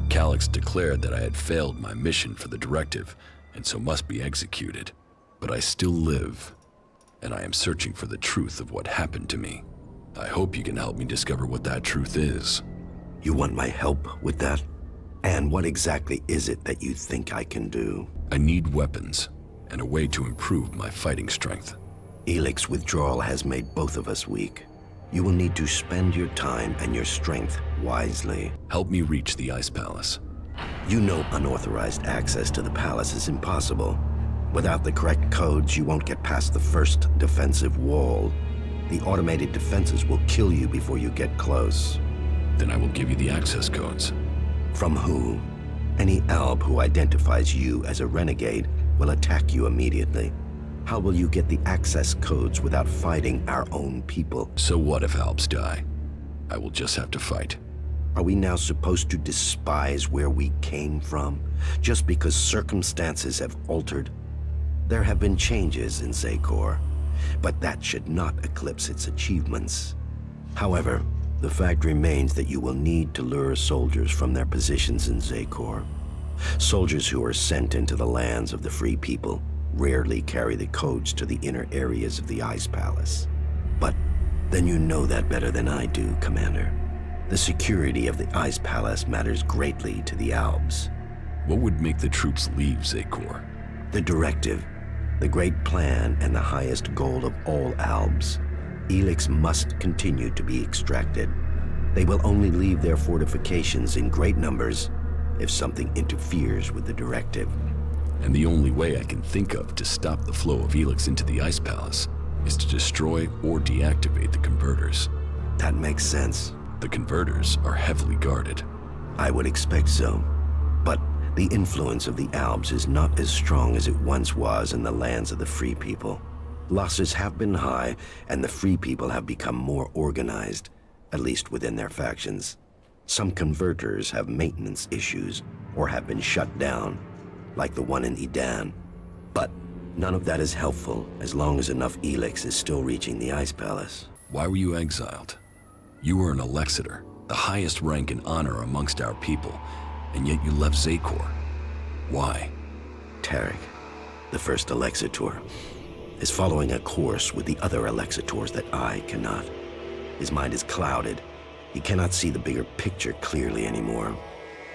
Calyx declared that I had failed my mission for the directive, and so must be executed. But I still live. and I am searching for the truth of what happened to me. I hope you can help me discover what that truth is. You want my help with that? And what exactly is it that you think I can do? I need weapons and a way to improve my fighting strength. Elex withdrawal has made both of us weak. You will need to spend your time and your strength wisely. Help me reach the Ice Palace. You know unauthorized access to the palace is impossible. Without the correct codes, you won't get past the first defensive wall. The automated defenses will kill you before you get close. Then I will give you the access codes. From who? Any Alb who identifies you as a renegade will attack you immediately. How will you get the access codes without fighting our own people? So what if Albs die? I will just have to fight. Are we now supposed to despise where we came from, just because circumstances have altered? There have been changes in Zakor, but that should not eclipse its achievements. However, the fact remains that you will need to lure soldiers from their positions in Zakor. Soldiers who are sent into the lands of the Free People rarely carry the codes to the inner areas of the Ice Palace. But then you know that better than I do, Commander. The security of the Ice Palace matters greatly to the Albs. What would make the troops leave Zakor? The directive, the great plan, and the highest goal of all Albs. Elex must continue to be extracted. They will only leave their fortifications in great numbers if something interferes with the directive. And the only way I can think of to stop the flow of Elex into the Ice Palace is to destroy or deactivate the converters. That makes sense. The converters are heavily guarded. I would expect so. But the influence of the Albs is not as strong as it once was in the lands of the Free People. Losses have been high, and the Free People have become more organized, at least within their factions. Some converters have maintenance issues or have been shut down, like the one in Edan. But none of that is helpful as long as enough Elex is still reaching the Ice Palace. Why were you exiled? You were an Alexitor, the highest rank and honor amongst our people, and yet you left Zakor. Why? Tarek, the first Alexitor, is following a course with the other Alexitors that I cannot. His mind is clouded. He cannot see the bigger picture clearly anymore.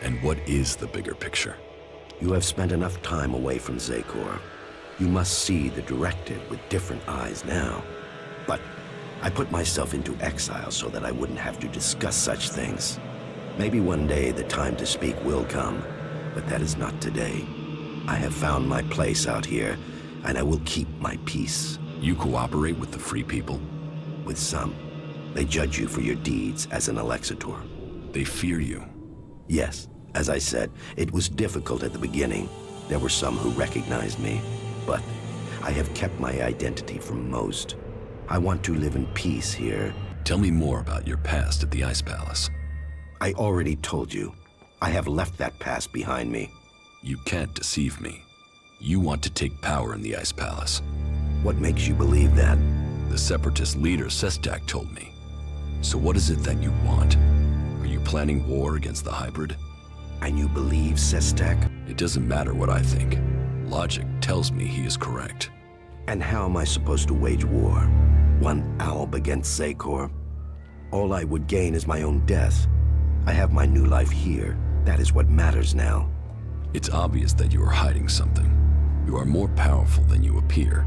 And what is the bigger picture? You have spent enough time away from Zakor. You must see the directive with different eyes now. But I put myself into exile so that I wouldn't have to discuss such things. Maybe one day the time to speak will come, but that is not today. I have found my place out here, and I will keep my peace. You cooperate with the Free People? With some. They judge you for your deeds as an Alexitor. They fear you? Yes. As I said, it was difficult at the beginning. There were some who recognized me, but I have kept my identity from most. I want to live in peace here. Tell me more about your past at the Ice Palace. I already told you. I have left that past behind me. You can't deceive me. You want to take power in the Ice Palace. What makes you believe that? The Separatist leader, Sestak, told me. So what is it that you want? Are you planning war against the hybrid? And you believe Sestak? It doesn't matter what I think. Logic tells me he is correct. And how am I supposed to wage war? One Alb against Zakor? All I would gain is my own death. I have my new life here. That is what matters now. It's obvious that you are hiding something. You are more powerful than you appear.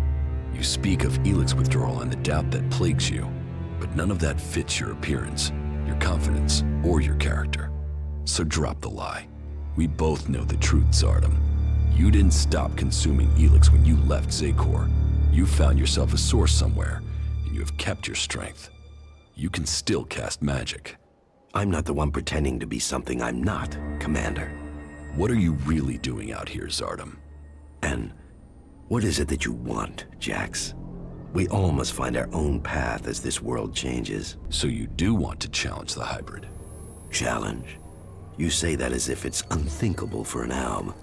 You speak of Elex withdrawal and the doubt that plagues you, but none of that fits your appearance, your confidence, or your character. So drop the lie. We both know the truth, Zardom. You didn't stop consuming Elex when you left Zakor. You found yourself a source somewhere, and you have kept your strength. You can still cast magic. I'm not the one pretending to be something I'm not, Commander. What are you really doing out here, Zardom? And what is it that you want, Jax? We all must find our own path as this world changes. So you do want to challenge the hybrid? Challenge? You say that as if it's unthinkable for an Alb.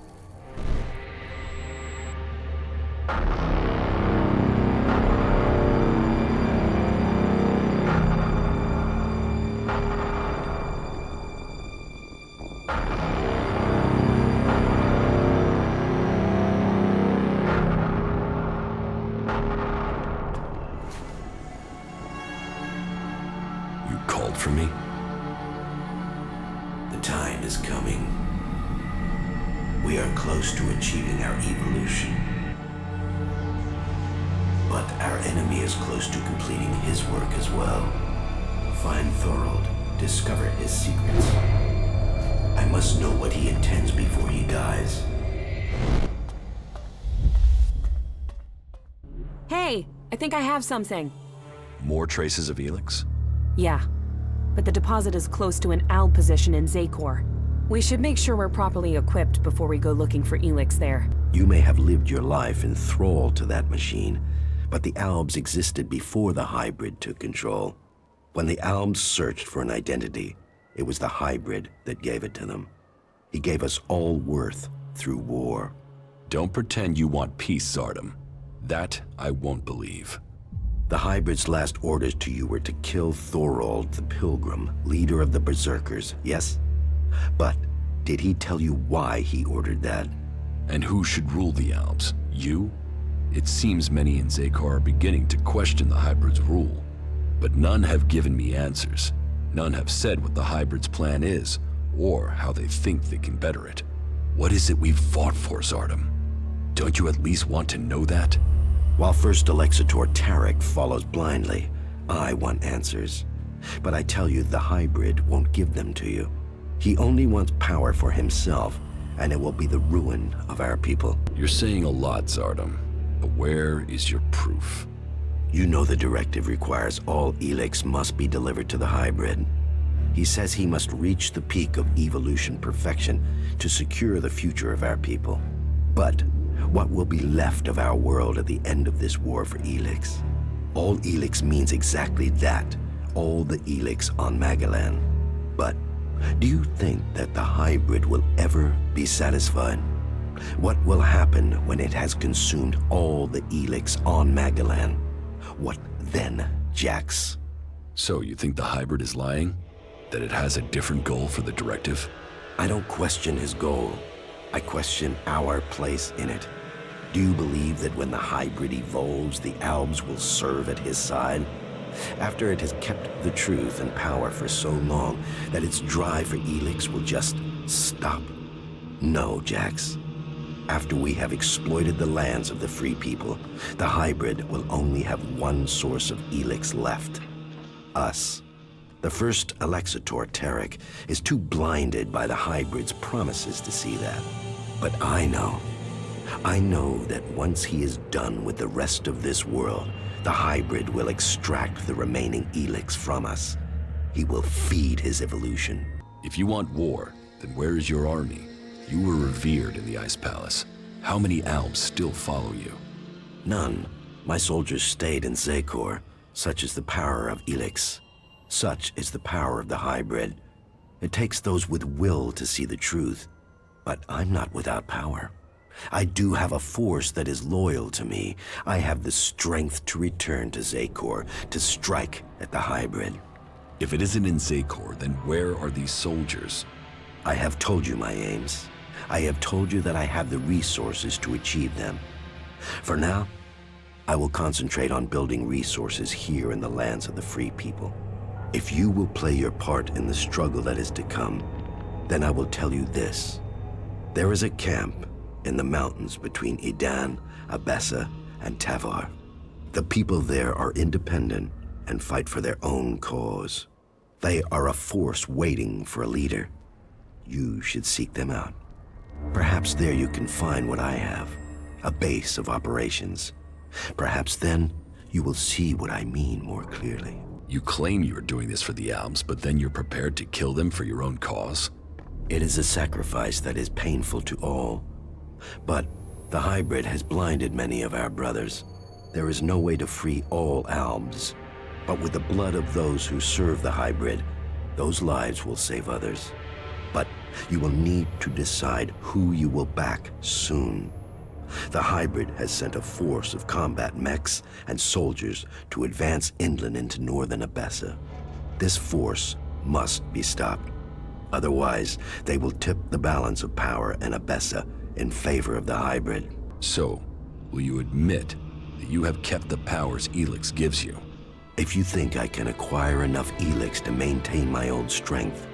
child for me? The time is coming. We are close to achieving our evolution. But our enemy is close to completing his work as well. Find Thorold, discover his secrets. I must know what he intends before he dies. Hey, I think I have something. More traces of Elex? Yeah, but the deposit is close to an ALB position in Zakor. We should make sure we're properly equipped before we go looking for Elex there. You may have lived your life in thrall to that machine, but the Albs existed before the hybrid took control. When the Albs searched for an identity, it was the hybrid that gave it to them. He gave us all worth through war. Don't pretend you want peace, Zardom. That I won't believe. The hybrid's last orders to you were to kill Thorold the Pilgrim, leader of the Berserkers, yes? But did he tell you why he ordered that? And who should rule the Albs? You? It seems many in Zakor are beginning to question the hybrid's rule. But none have given me answers. None have said what the hybrid's plan is, or how they think they can better it. What is it we've fought for, Zardom? Don't you at least want to know that? While First Alexitor Tarek follows blindly, I want answers. But I tell you, the hybrid won't give them to you. He only wants power for himself, and it will be the ruin of our people. You're saying a lot, Zardom, but where is your proof? You know the directive requires all Elex must be delivered to the hybrid. He says he must reach the peak of evolution perfection to secure the future of our people. But what will be left of our world at the end of this war for Elex? All Elex means exactly that, all the Elex on Magalan. But do you think that the hybrid will ever be satisfied? What will happen when it has consumed all the Elex on Magalan? What then, Jax? So you think the hybrid is lying? That it has a different goal for the directive? I don't question his goal. I question our place in it. Do you believe that when the hybrid evolves, the Albs will serve at his side? After it has kept the truth and power for so long that its drive for Elex will just stop? No, Jax. After we have exploited the lands of the free people, the hybrid will only have one source of Elex left. Us. The first Alexitor Tarek is too blinded by the hybrid's promises to see that. But I know that once he is done with the rest of this world, the hybrid will extract the remaining Elex from us. He will feed his evolution. If you want war, then where is your army? You were revered in the Ice Palace. How many Albs still follow you? None. My soldiers stayed in Zakor. Such is the power of Elex. Such is the power of the hybrid. It takes those with will to see the truth. But I'm not without power. I do have a force that is loyal to me. I have the strength to return to Zakor, to strike at the hybrid. If it isn't in Zakor, then where are these soldiers? I have told you my aims. I have told you that I have the resources to achieve them. For now, I will concentrate on building resources here in the lands of the free people. If you will play your part in the struggle that is to come, then I will tell you this. There is a camp in the mountains between Idan, Abessa, and Tavar. The people there are independent and fight for their own cause. They are a force waiting for a leader. You should seek them out. Perhaps there you can find what I have, a base of operations. Perhaps then you will see what I mean more clearly. You claim you are doing this for the Albs, but then you're prepared to kill them for your own cause? It is a sacrifice that is painful to all. But the hybrid has blinded many of our brothers. There is no way to free all Albs. But with the blood of those who serve the hybrid, those lives will save others. But you will need to decide who you will back soon. The hybrid has sent a force of combat mechs and soldiers to advance inland into northern Abessa. This force must be stopped. Otherwise, they will tip the balance of power in Abessa in favor of the hybrid. So, will you admit that you have kept the powers Elex gives you? If you think I can acquire enough Elex to maintain my old strength,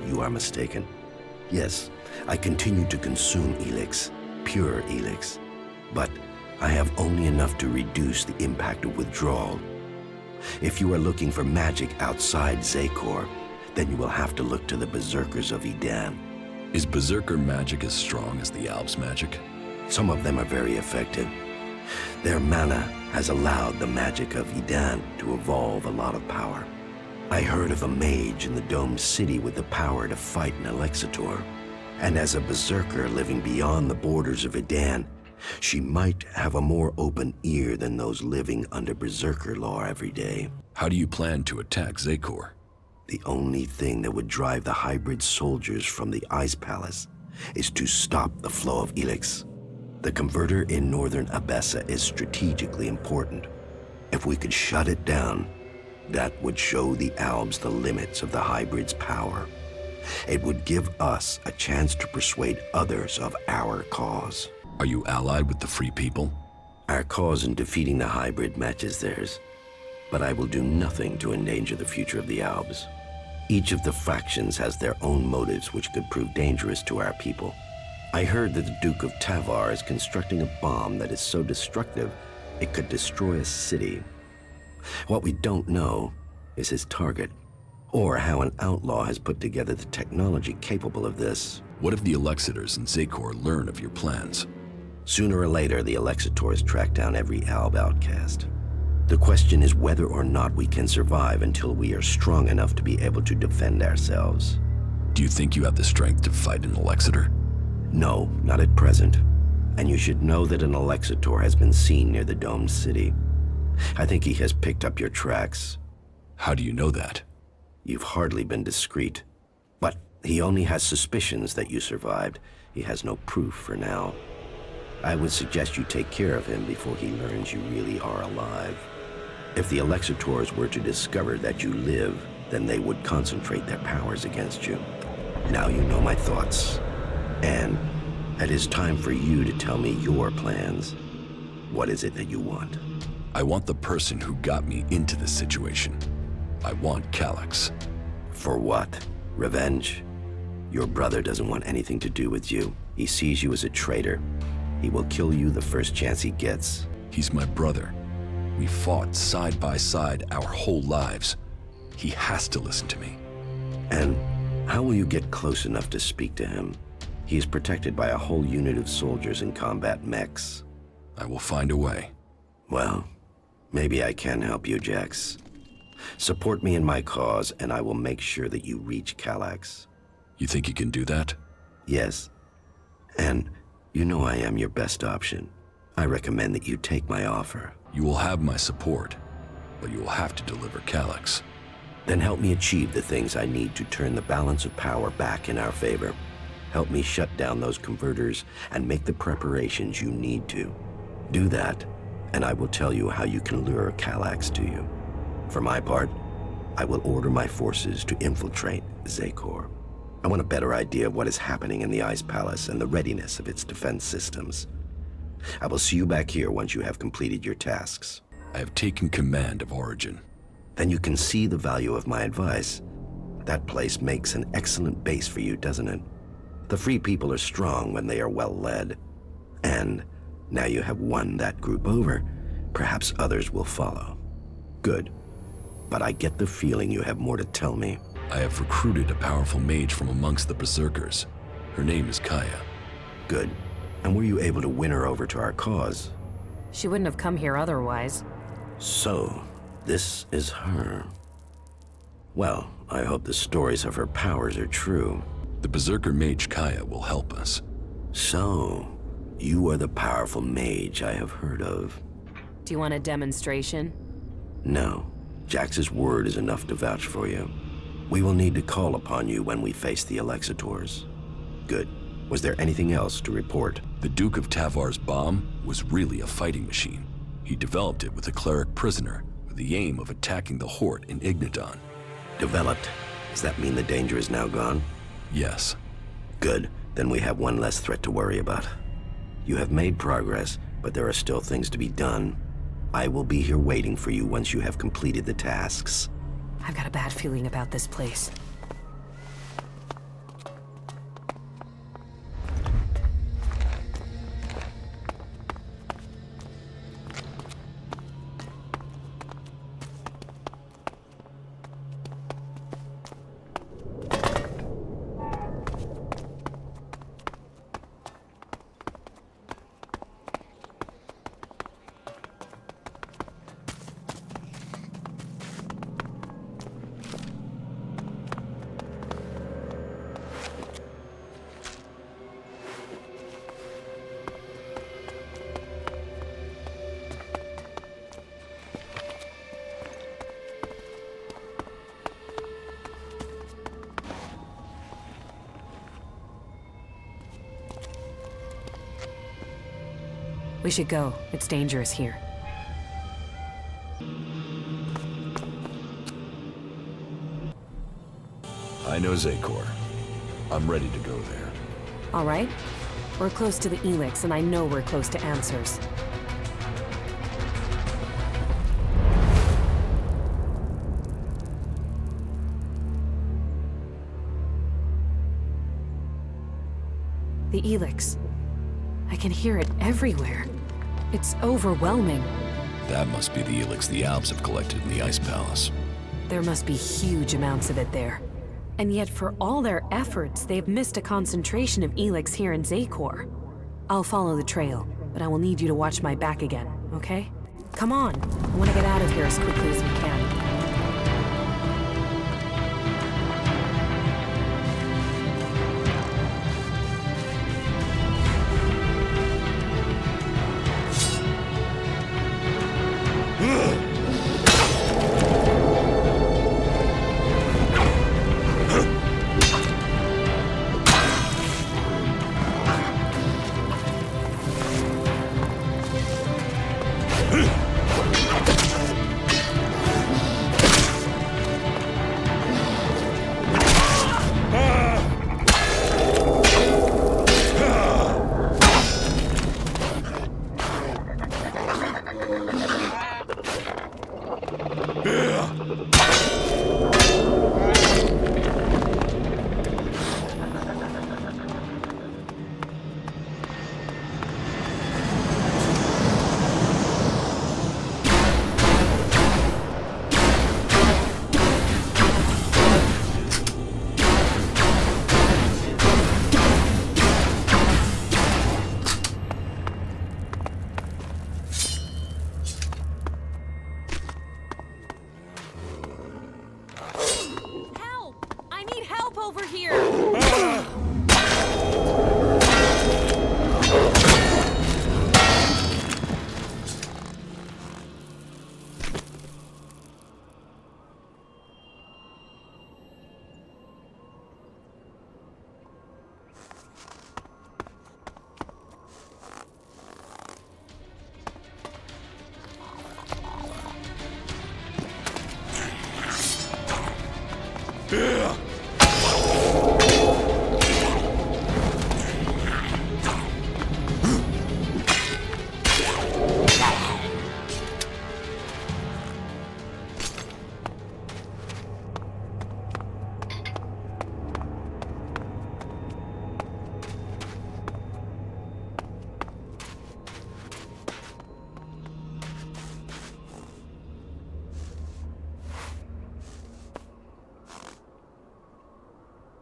you are mistaken. Yes, I continue to consume Elex, pure Elex, but I have only enough to reduce the impact of withdrawal. If you are looking for magic outside Zakor, then you will have to look to the Berserkers of Edan. Is Berserker magic as strong as the Alps magic? Some of them are very effective. Their mana has allowed the magic of Edan to evolve a lot of power. I heard of a mage in the domed city with the power to fight an Elexitor. And as a Berserker living beyond the borders of Edan, she might have a more open ear than those living under Berserker law every day. How do you plan to attack Zakor? The only thing that would drive the hybrid soldiers from the Ice Palace is to stop the flow of Elex. The converter in northern Abessa is strategically important. If we could shut it down, that would show the Albs the limits of the hybrid's power. It would give us a chance to persuade others of our cause. Are you allied with the Free People? Our cause in defeating the hybrid matches theirs, but I will do nothing to endanger the future of the Albs. Each of the factions has their own motives which could prove dangerous to our people. I heard that the Duke of Tavar is constructing a bomb that is so destructive it could destroy a city. What we don't know is his target, or how an outlaw has put together the technology capable of this. What if the Alexitors and Zakor learn of your plans? Sooner or later, the Alexitors track down every Alb outcast. The question is whether or not we can survive until we are strong enough to be able to defend ourselves. Do you think you have the strength to fight an Alexitor? No, not at present. And you should know that an Alexitor has been seen near the domed city. I think he has picked up your tracks. How do you know that? You've hardly been discreet. But he only has suspicions that you survived. He has no proof for now. I would suggest you take care of him before he learns you really are alive. If the Alexitors were to discover that you live, then they would concentrate their powers against you. Now you know my thoughts. And it is time for you to tell me your plans. What is it that you want? I want the person who got me into this situation. I want Calyx. For what? Revenge? Your brother doesn't want anything to do with you. He sees you as a traitor. He will kill you the first chance he gets. He's my brother. We fought side by side our whole lives. He has to listen to me. And how will you get close enough to speak to him? He is protected by a whole unit of soldiers in combat mechs. I will find a way. Well, maybe I can help you, Jax. Support me in my cause, and I will make sure that you reach Calyx. You think you can do that? Yes. And you know I am your best option. I recommend that you take my offer. You will have my support, but you will have to deliver Calyx. Then help me achieve the things I need to turn the balance of power back in our favor. Help me shut down those converters and make the preparations you need to. Do that, and I will tell you how you can lure Calyx to you. For my part, I will order my forces to infiltrate Zakor. I want a better idea of what is happening in the Ice Palace and the readiness of its defense systems. I will see you back here once you have completed your tasks. I have taken command of Origin. Then you can see the value of my advice. That place makes an excellent base for you, doesn't it? The Free People are strong when they are well led. And now you have won that group over, perhaps others will follow. Good. But I get the feeling you have more to tell me. I have recruited a powerful mage from amongst the Berserkers. Her name is Kaya. Good. And were you able to win her over to our cause? She wouldn't have come here otherwise. So, this is her. Well, I hope the stories of her powers are true. The Berserker mage Kaya will help us. So, you are the powerful mage I have heard of. Do you want a demonstration? No. Jax's word is enough to vouch for you. We will need to call upon you when we face the Alexitors. Good. Was there anything else to report? The Duke of Tavar's bomb was really a fighting machine. He developed it with a cleric prisoner with the aim of attacking the Horde in Ignadon. Developed? Does that mean the danger is now gone? Yes. Good. Then we have one less threat to worry about. You have made progress, but there are still things to be done. I will be here waiting for you once you have completed the tasks. I've got a bad feeling about this place. We should go. It's dangerous here. I know Zakor. I'm ready to go there. All right. We're close to the Elex, and I know we're close to answers. The Elex. I can hear it everywhere. It's overwhelming. That must be the Elex the Alps have collected in the Ice Palace. There must be huge amounts of it there. And yet for all their efforts, they've missed a concentration of Elex here in Zakor. I'll follow the trail, but I will need you to watch my back again, okay? Come on. I want to get out of here as quickly as we can.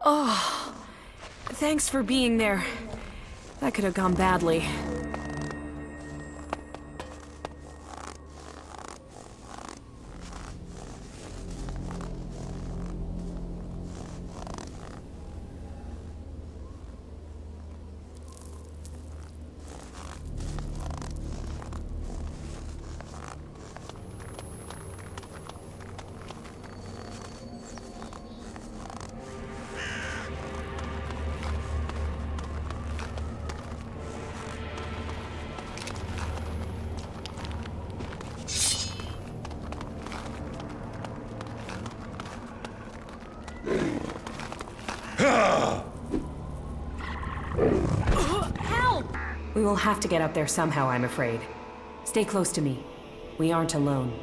Oh, thanks for being there. That could have gone badly. Help! We will have to get up there somehow, I'm afraid. Stay close to me. We aren't alone.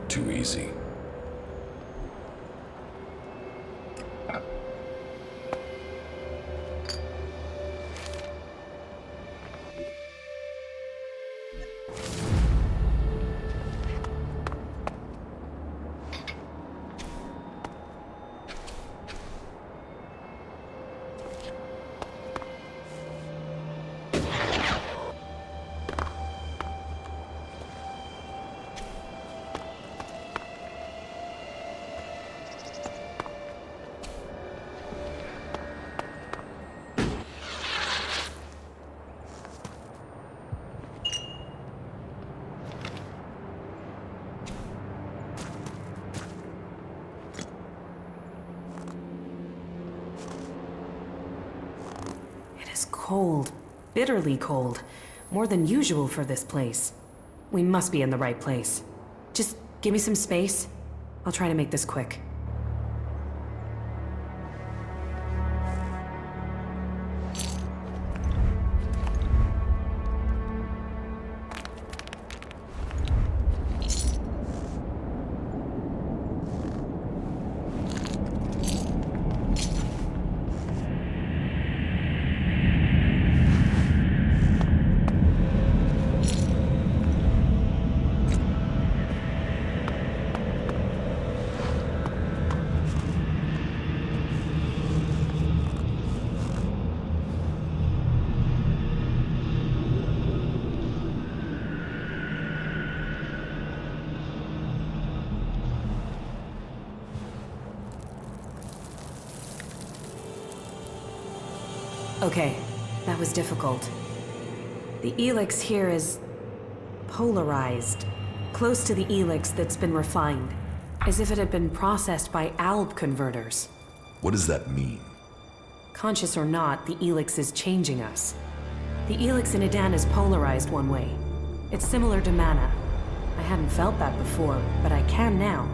Too easy. Cold. Bitterly cold. More than usual for this place. We must be in the right place. Just give me some space. I'll try to make this quick. Okay, that was difficult. The Elex here is polarized, close to the Elex that's been refined, as if it had been processed by alb converters. What does that mean? Conscious or not, the Elex is changing us. The Elex in Adan is polarized one way. It's similar to mana. I hadn't felt that before, but I can now.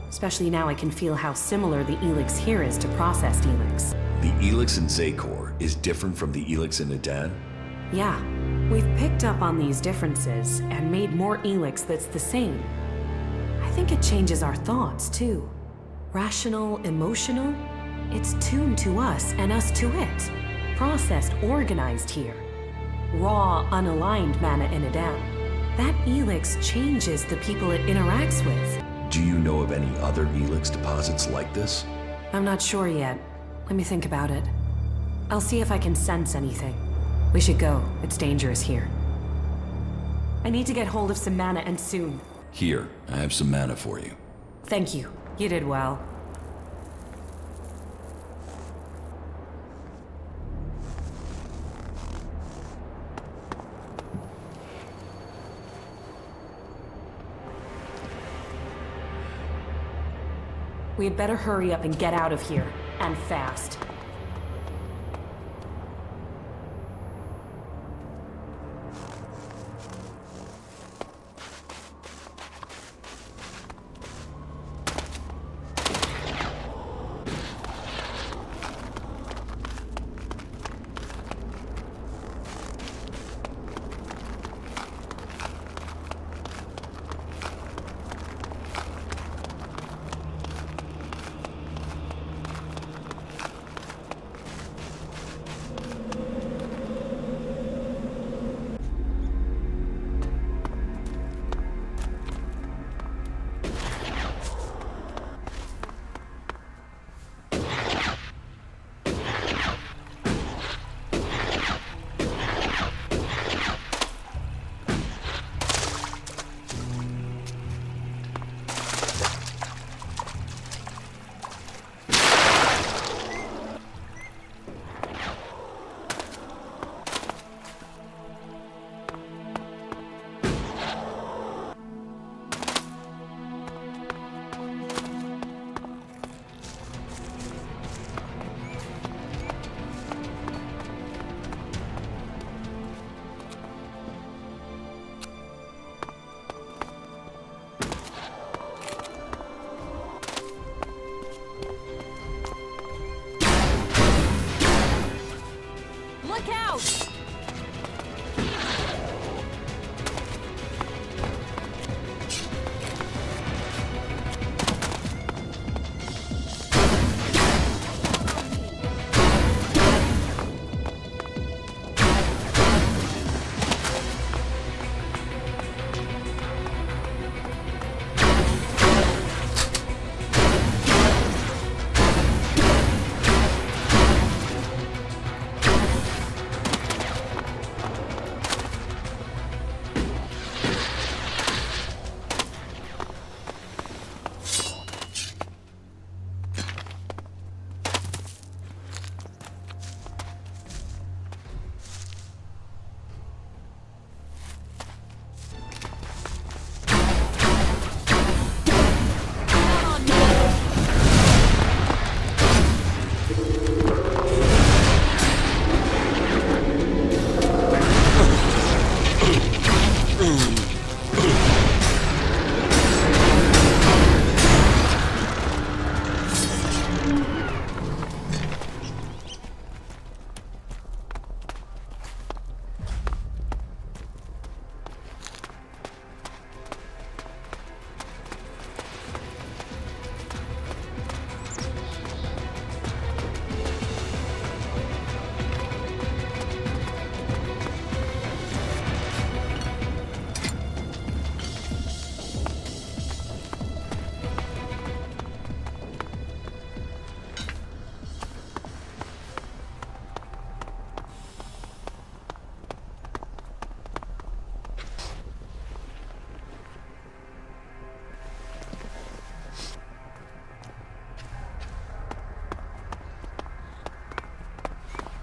Especially now I can feel how similar the Elex here is to processed Elex. The Elex in Zakor is different from the Elex in Adan? Yeah, we've picked up on these differences and made more Elex that's the same. I think it changes our thoughts, too. Rational, emotional? It's tuned to us and us to it. Processed, organized here. Raw, unaligned mana in Adan. That Elex changes the people it interacts with. Do you know of any other Elex deposits like this? I'm not sure yet. Let me think about it. I'll see if I can sense anything. We should go. It's dangerous here. I need to get hold of some mana, and soon. Here, I have some mana for you. Thank you. You did well. We had better hurry up and get out of here, and fast.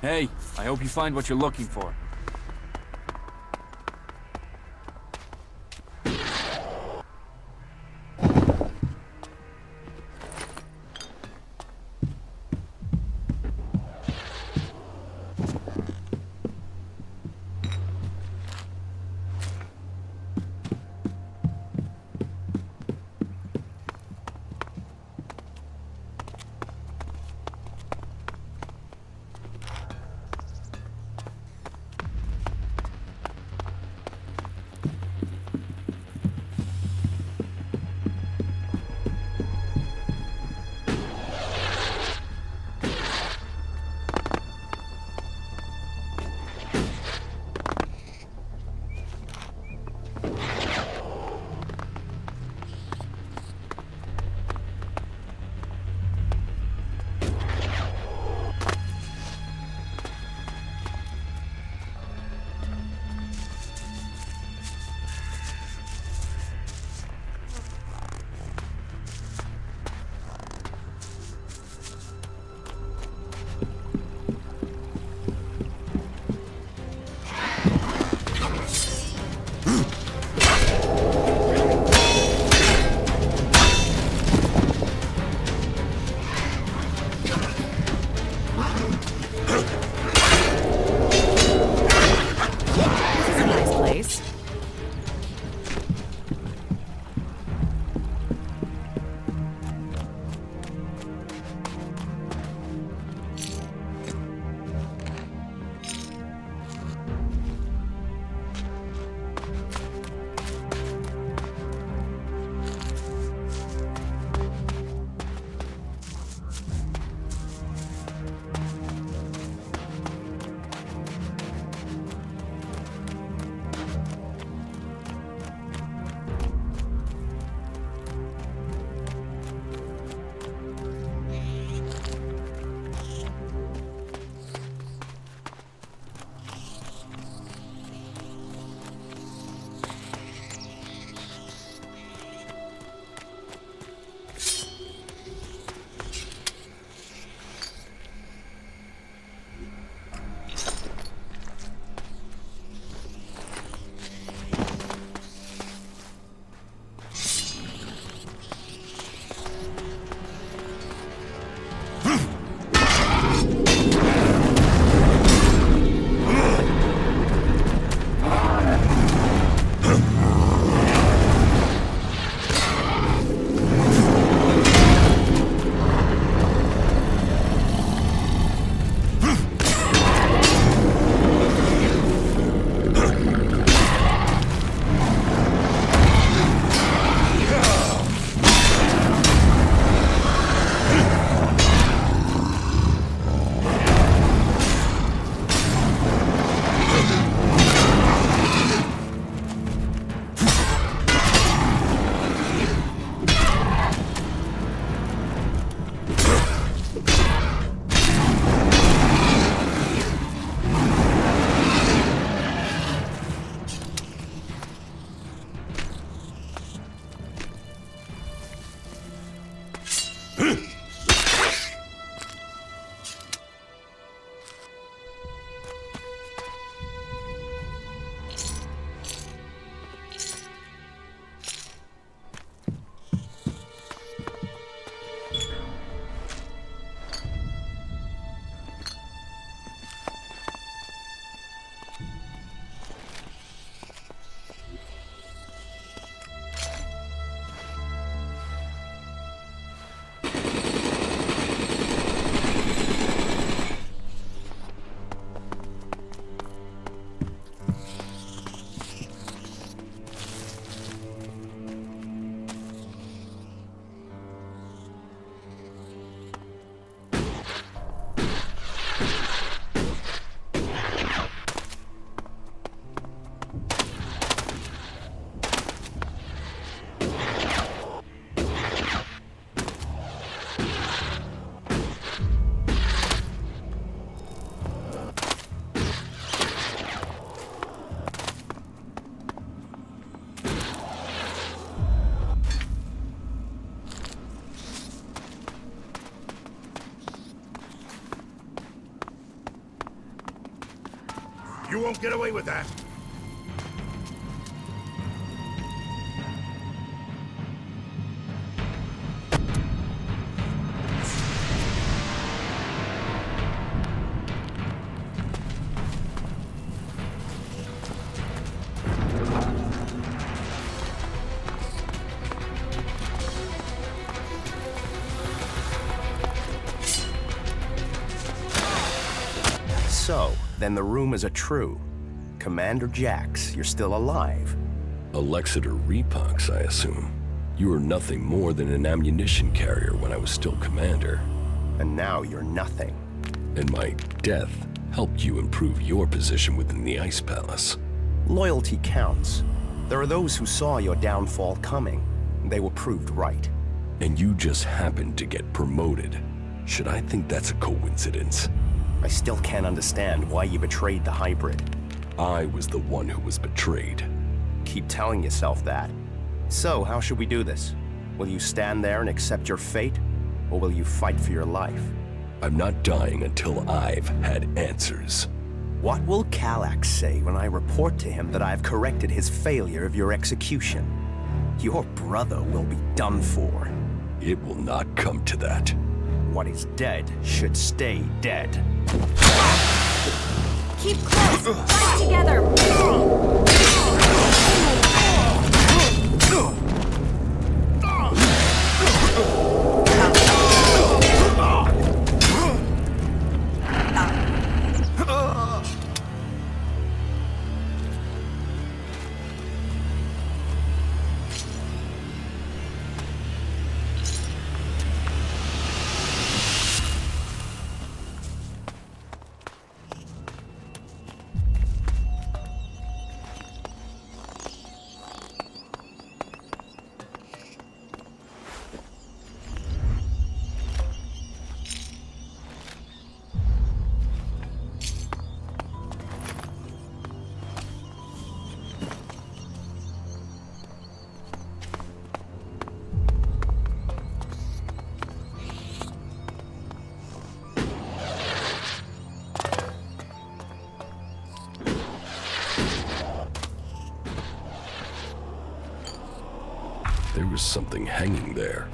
Hey, I hope you find what you're looking for. You won't get away with that. So, then the rumors are true. Commander Jax, you're still alive. Alexeter Repox, I assume. You were nothing more than an ammunition carrier when I was still commander. And now you're nothing. And my death helped you improve your position within the Ice Palace. Loyalty counts. There are those who saw your downfall coming. They were proved right. And you just happened to get promoted. Should I think that's a coincidence? I still can't understand why you betrayed the hybrid. I was the one who was betrayed. Keep telling yourself that. So, how should we do this? Will you stand there and accept your fate? Or will you fight for your life? I'm not dying until I've had answers. What will Kallax say when I report to him that I've corrected his failure of your execution? Your brother will be done for. It will not come to that. What is dead should stay dead. Keep close! Fight together! There was something hanging there.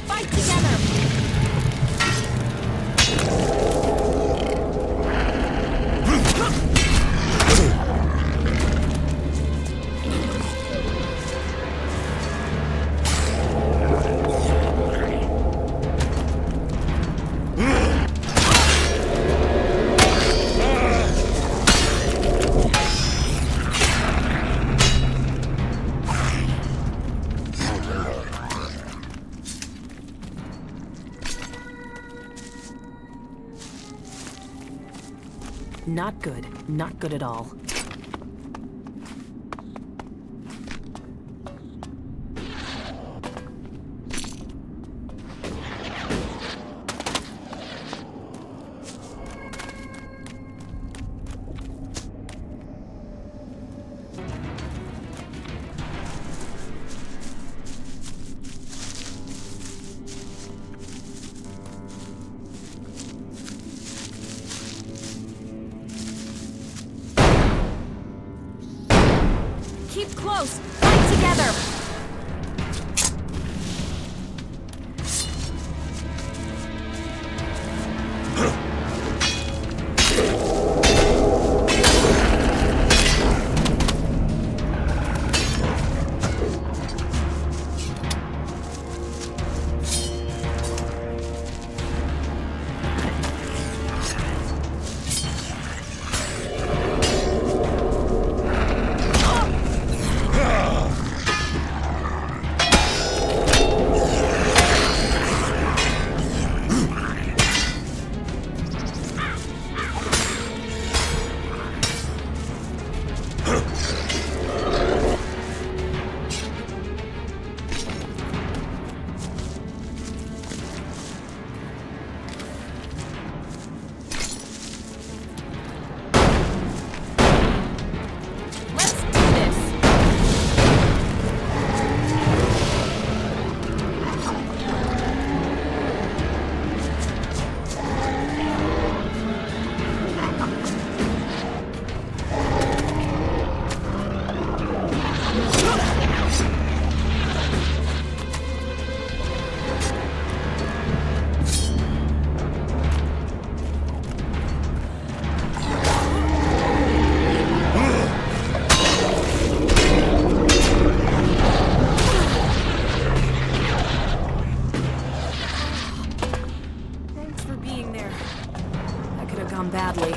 Fight together! Not good. Not good at all. Keep close! Fight together! Badly.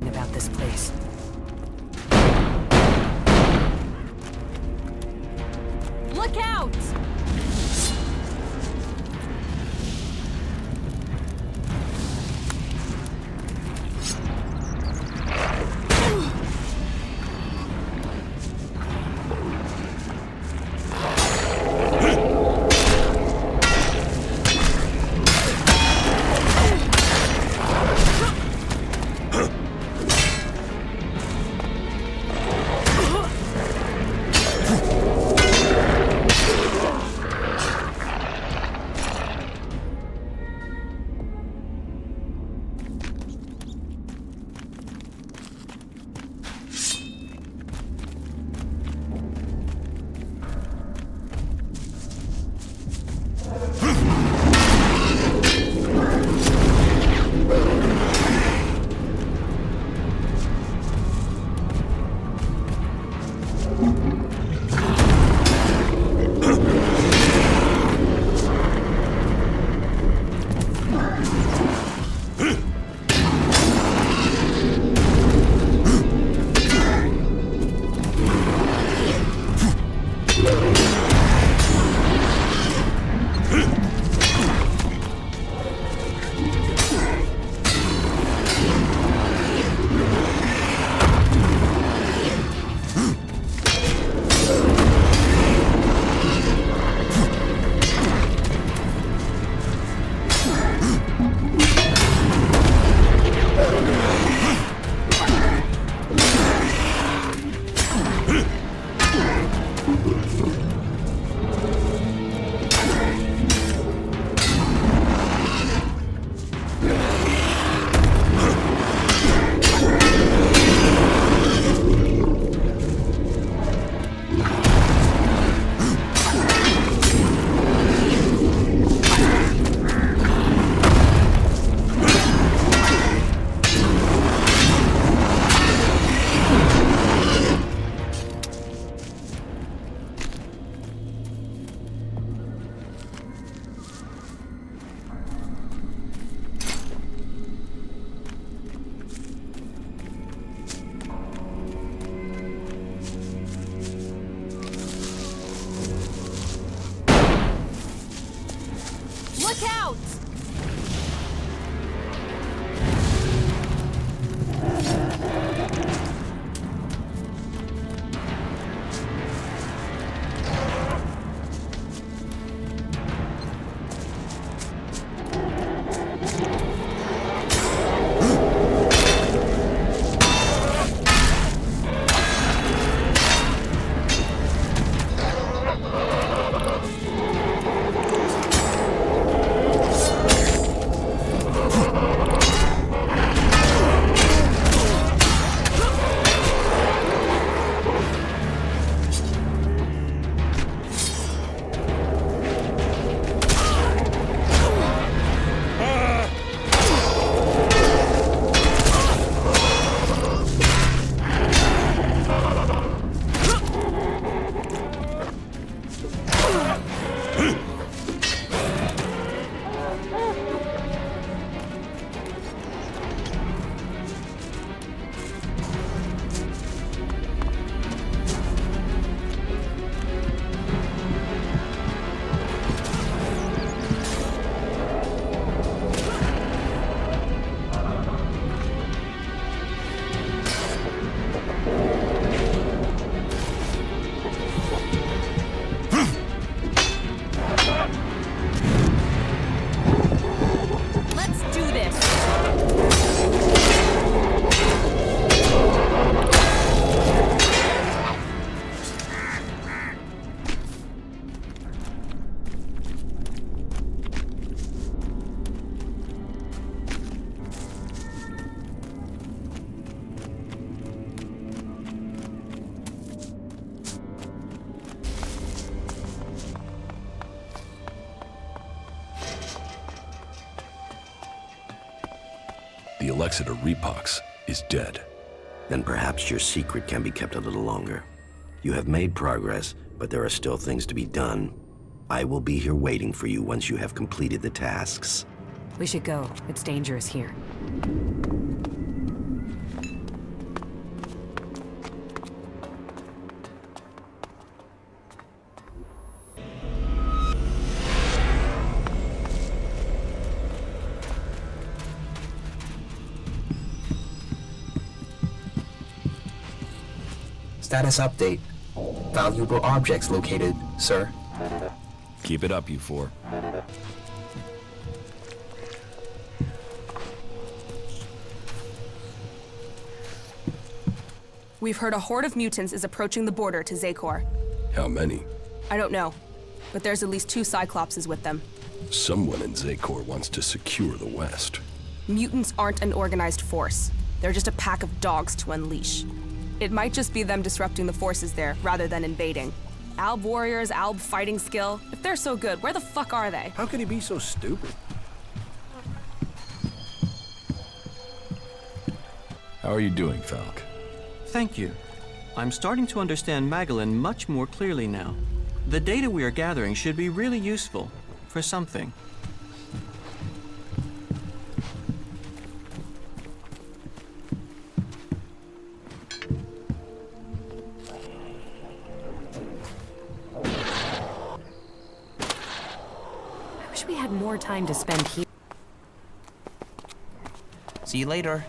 About this place. Look out! Look out! The Elexeter Repox is dead. Then perhaps your secret can be kept a little longer. You have made progress, but there are still things to be done. I will be here waiting for you once you have completed the tasks. We should go. It's dangerous here. Status update. Valuable objects located, sir. Keep it up, you four. We've heard a horde of mutants is approaching the border to Zakor. How many? I don't know, but there's at least 2 Cyclopses with them. Someone in Zakor wants to secure the West. Mutants aren't an organized force. They're just a pack of dogs to unleash. It might just be them disrupting the forces there, rather than invading. Alb warriors, Alb fighting skill. If they're so good, where the fuck are they? How could he be so stupid? How are you doing, Falk? Thank you. I'm starting to understand Magellan much more clearly now. The data we are gathering should be really useful for something. I wish we had more time to spend here. See you later.